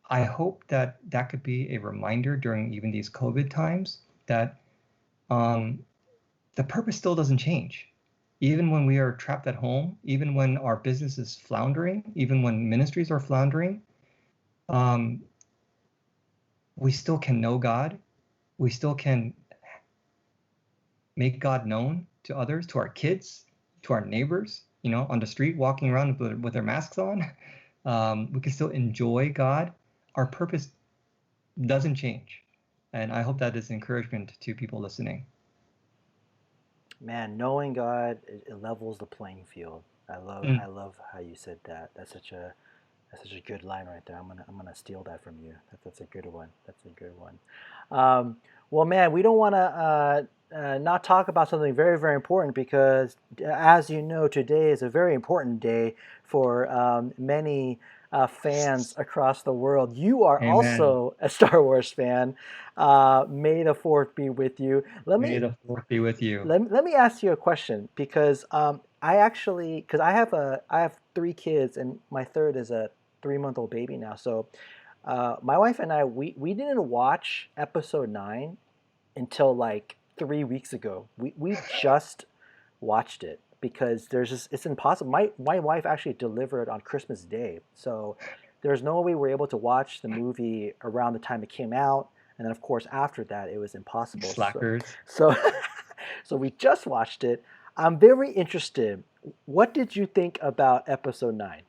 I hope that that could be a reminder during even these COVID times that um, the purpose still doesn't change. Even when we are trapped at home, even when our business is floundering, even when ministries are floundering, um, we still can know God. We still can make God known to others, to our kids, to our neighbors, on the street, walking around with their masks on. We can still enjoy God. Our purpose doesn't change. And I hope that is encouragement to people listening. Man, knowing God, it levels the playing field. Mm, I love how you said that. That's such a good line right there. I'm gonna steal that from you. That's a good one. That's a good one. Um, well, man, we don't want to not talk about something very important because, as you know, today is a very important day for many fans across the world. You are amen. also a Star Wars fan. May the Fourth be with you. May the fourth be with you. Let me ask you a question because I actually because I have three kids and my third is a 3 month old baby now. So my wife and I we didn't watch episode 9 until like 3 weeks ago. We just watched it because there's just it's impossible. My wife actually delivered on Christmas Day, so there's no way we're able to watch the movie around the time it came out. And then of course after that it was impossible. Slackers. So so we just watched it. I'm very interested. What did you think about episode 9?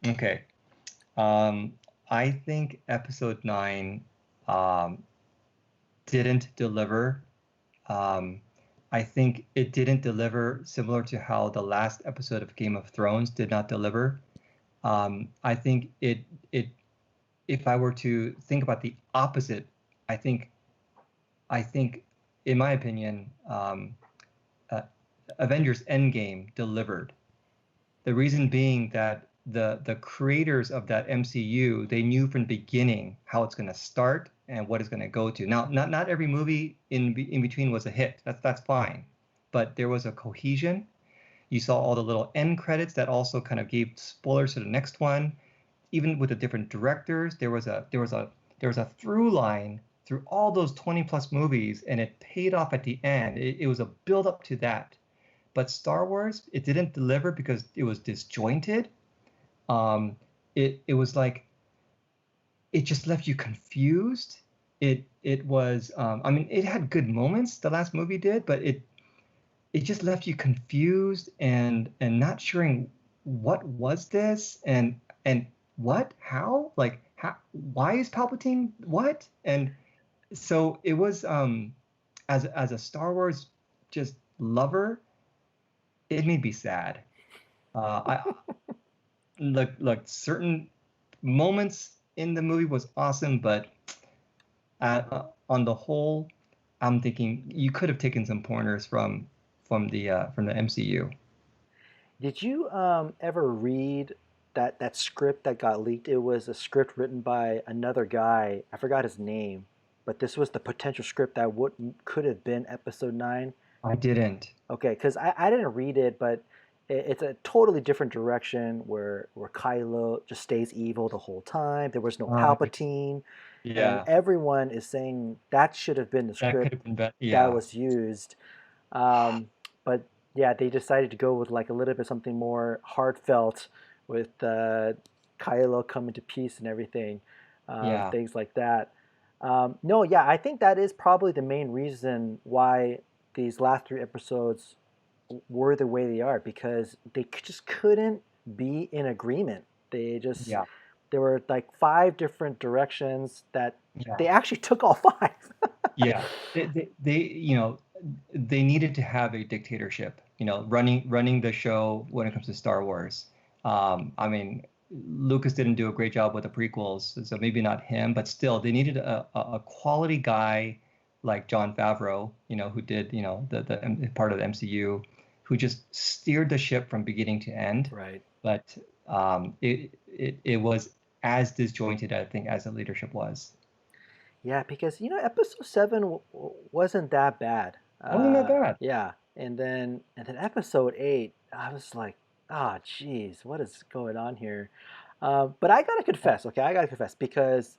Okay. Um, I think episode 9 um, didn't deliver. Um, I think it didn't deliver similar to how the last episode of Game of Thrones did not deliver. I think it if I were to think about the opposite, I think I think in my opinion, uh, Avengers Endgame delivered. The reason being that the creators of that MCU, they knew from the beginning how it's going to start and what it's going to go to. Now, not every movie in between was a hit. That's fine, but there was a cohesion. You saw all the little end credits that also kind of gave spoilers to the next one. Even with the different directors, there was a through line through all those 20 plus movies, and it paid off at the end. It was a build up to that. But Star Wars, it didn't deliver because it was disjointed. Um, it was like it just left you confused. It was I mean it had good moments, the last movie did, but it just left you confused and not sure what was this and what how like how why is Palpatine what and so it was as a Star Wars just lover, it made me sad. I look certain moments in the movie was awesome, but on the whole, I'm thinking you could have taken some pointers from the MCU. Did you ever read that script that got leaked? It was a script written by another guy. I forgot his name, but this was the potential script that would could have been episode 9. I didn't. Okay, because I didn't read it, but it's a totally different direction where Kylo just stays evil the whole time. There was no Right. Palpatine, and Yeah, everyone is saying that should have been the that could script have been better. that Yeah, was used. But yeah, they decided to go with like a little bit something more heartfelt with Kylo coming to peace and everything, yeah, things like that. No, yeah, I think that is probably the main reason why these last three episodes were the way they are because they just couldn't be in agreement. They just yeah, there were like five different directions that yeah, they actually took all five. yeah. They needed to have a dictatorship, running the show when it comes to Star Wars. I mean, Lucas didn't do a great job with the prequels, so maybe not him, but still, they needed a quality guy like Jon Favreau, who did, the part of the MCU, who just steered the ship from beginning to end. Right. But it was as disjointed, I think, as the leadership was. Yeah, because episode seven wasn't that bad. Wasn't that bad? Yeah, and then episode eight, I was like, ah, geez, what is going on here? But I gotta confess, okay, I gotta confess because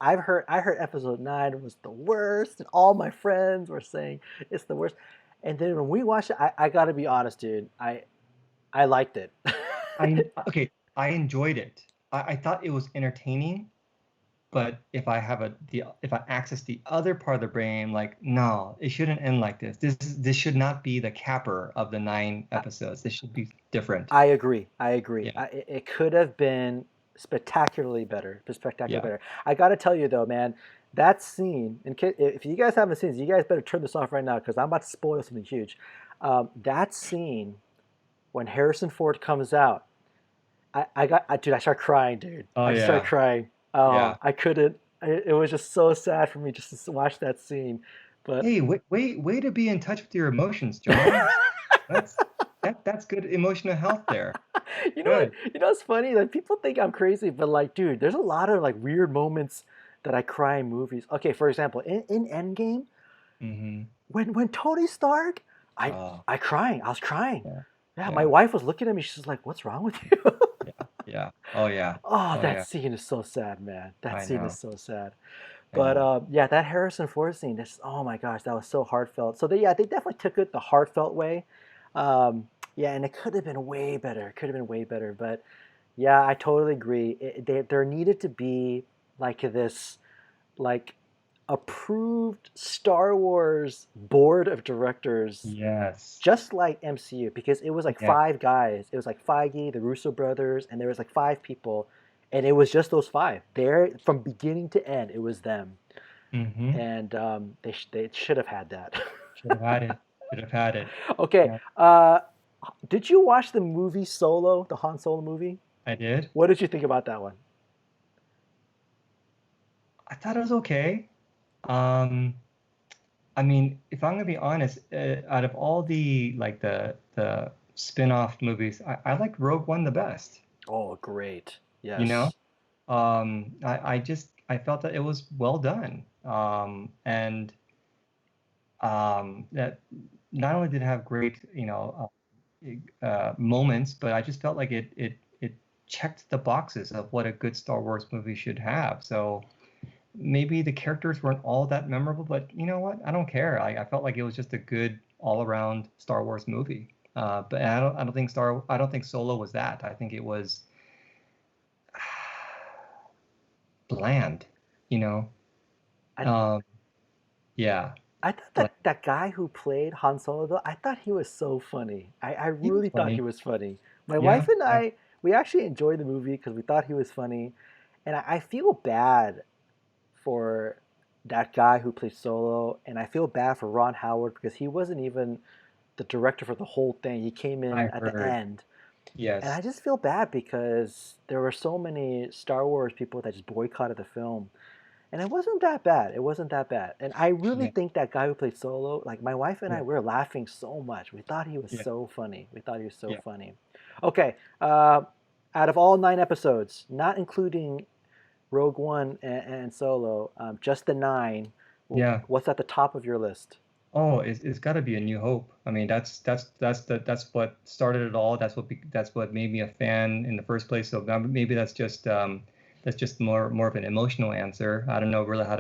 I heard episode nine was the worst, and all my friends were saying it's the worst. And then when we watched it, I gotta be honest, dude, I liked it. Okay, I enjoyed it. I thought it was entertaining, but if I access the other part of the brain, like, no, it shouldn't end like this. This should not be the capper of the 9 episodes. This should be different. I agree. I agree. Yeah, It could have been spectacularly better. Spectacularly yeah. better. I got to tell you though, man, that scene. If you guys haven't seen it, you guys better turn this off right now because I'm about to spoil something huge. That scene when Harrison Ford comes out, dude, I start crying, dude. Oh I just started yeah, crying. yeah. I couldn't. It was just so sad for me just to watch that scene. But Hey, way to be in touch with your emotions, John. That's that's good emotional health there. you know what? Good. It's funny. Like people think I'm crazy, but like, dude, there's a lot of like weird moments that I cry in movies. Okay, for example, in Endgame, Mm-hmm. when Tony Stark, I Oh, I crying. I was crying. yeah, Yeah, my yeah, wife was looking at me. She's like, "What's wrong with you?" yeah, yeah. Oh yeah, Oh, oh that yeah. scene is so sad, man. That I scene is know, so sad. I But know. yeah, that Harrison Ford scene. This, oh my gosh, that was so heartfelt. So they definitely took it the heartfelt way. Yeah, and it could have been way better. It could have been way better. But yeah, I totally agree. There needed to be like this, like approved Star Wars board of directors, Yes. just like MCU, because it was like Yeah. five guys. It was like Feige, the Russo brothers, and there was like five people, and it was just those five. There, from beginning to end, it was them, Mm-hmm. and they should have had that. Should have had it. Should have had it. Okay, Yeah, did you watch the movie Solo, the Han Solo movie? I did. What did you think about that one? I thought it was okay. Um, I mean, if I'm gonna be honest, out of all the like the spin-off movies, I like Rogue One the best. Oh, great. You know, Yes. I felt that it was well done. And that not only did it have great, moments, but I just felt like it checked the boxes of what a good Star Wars movie should have. So maybe the characters weren't all that memorable, but you know what? I don't care. I felt like it was just a good all-around Star Wars movie. But I don't think Solo was that. I think it was bland, you know. I Um, yeah, I thought bland. that guy who played Han Solo though, I thought he was so funny. I He was really thought he funny. was funny. My wife Yeah, and yeah, I, we actually enjoyed the movie because we thought he was funny, and I feel bad for that guy who played Solo, and I feel bad for Ron Howard because he wasn't even the director for the whole thing. He came in I at the heard. end, and I Yes. just feel bad because there were so many Star Wars people that just boycotted the film. And it wasn't that bad. It wasn't that bad. And I really Yeah, think that guy who played Solo, like my wife and I, yeah, we were laughing so much. We thought he was yeah, so funny. We thought he was so yeah, funny. Okay, out of all 9 episodes, not including Rogue One and Solo, just the nine, yeah. what's at the top of your list? Oh, it's got to be A New Hope. I mean, that's what started it all. That's what made me a fan in the first place. So maybe that's just more of an emotional answer. I don't know really how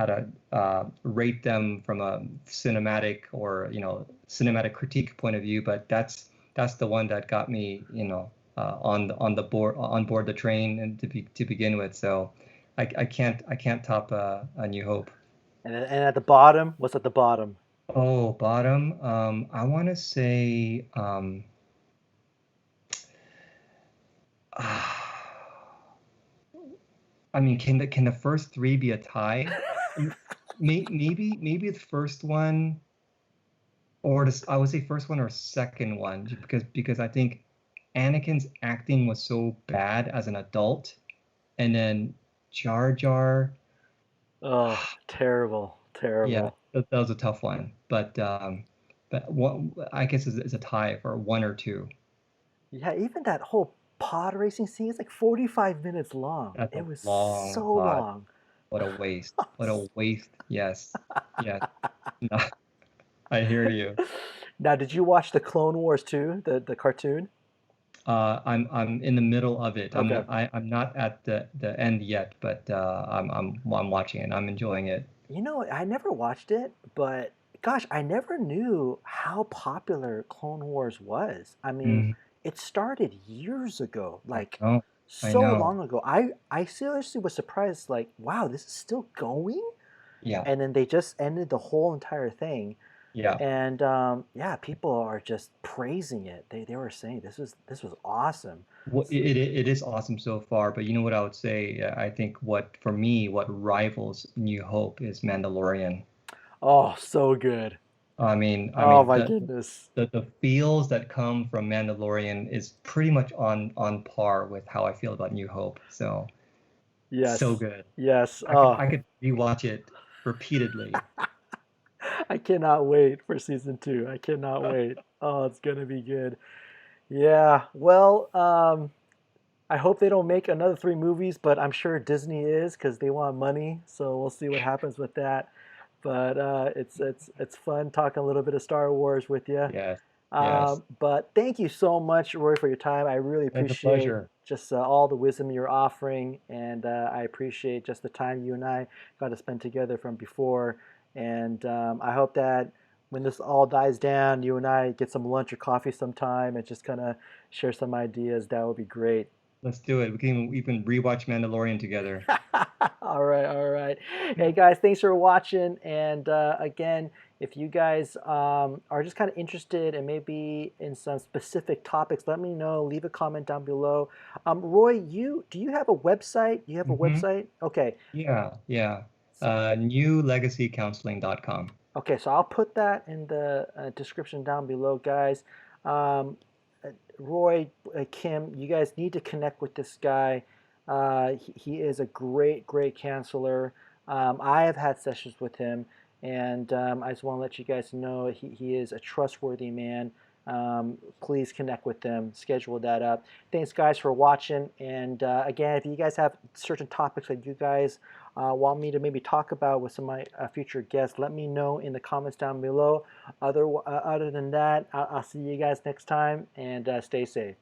to rate them from a cinematic or cinematic critique point of view, but that's the one that got me on board the train and to begin with. So I can't top A New Hope. And at the bottom, what's at the bottom? Oh, bottom. I want to say, I mean, can the first three be a tie? M- maybe the first one, I would say first one or second one, because I think Anakin's acting was so bad as an adult, and then Jar Jar, Oh, terrible, yeah, terrible. that was a tough one. But but one, I guess it's a tie for one or two. Yeah, even that whole pod racing scene is like 45 minutes long. That's It a was long so pod. long. What a waste. What a waste. Yes. Yes. No, I hear you. Now, did you watch the Clone Wars too, the cartoon? I'm in the middle of it. Okay. I'm not at the end yet, but I'm watching it. I'm enjoying it. You know, I never watched it, but gosh, I never knew how popular Clone Wars was. I mean, Mhm. it started years ago, I like know. I so know. long ago. I seriously was surprised, like, wow, this is still going? Yeah. And then they just ended the whole entire thing. Yeah. And yeah, people are just praising it. They were saying this was awesome. It is awesome so far, but you know what I would say? I think what for me, what rivals New Hope is Mandalorian. Oh, so good. I Oh mean my goodness. the feels that come from Mandalorian is pretty much on par with how I feel about New Hope. So so Yes. good. Yes. I Oh, could rewatch it repeatedly. I cannot wait for season two. I cannot wait. Oh, it's gonna be good. Yeah. Well, I hope they don't make another three movies, but I'm sure Disney is because they want money. So we'll see what happens with that. But it's fun talking a little bit of Star Wars with you. Yes. Yes. But thank you so much, Roy, for your time. I really It's a appreciate pleasure. just all the wisdom you're offering, and I appreciate just the time you and I got to spend together from before. And I hope that when this all dies down, you and I get some lunch or coffee sometime and just kind of share some ideas. That would be great. Let's do it. We can even rewatch Mandalorian together. All right, all right. Hey guys, thanks for watching. And again, if you guys are just kind of interested and maybe in some specific topics, let me know. Leave a comment down below. Roy, you do you have a website? You have a Hmm. website? Okay. Yeah. Yeah. So, Newlegacycounseling.com. okay, so I'll put that in the description down below, guys. Um, Roy, Kim, you guys need to connect with this guy. He is a great, great counselor. I have had sessions with him, and I just want to let you guys know he is a trustworthy man. Please connect with them, schedule that up. Thanks, guys, for watching. And again, if you guys have certain topics that you guys want me to maybe talk about with some of my future guests, let me know in the comments down below. Other than that, I'll see you guys next time, and stay safe.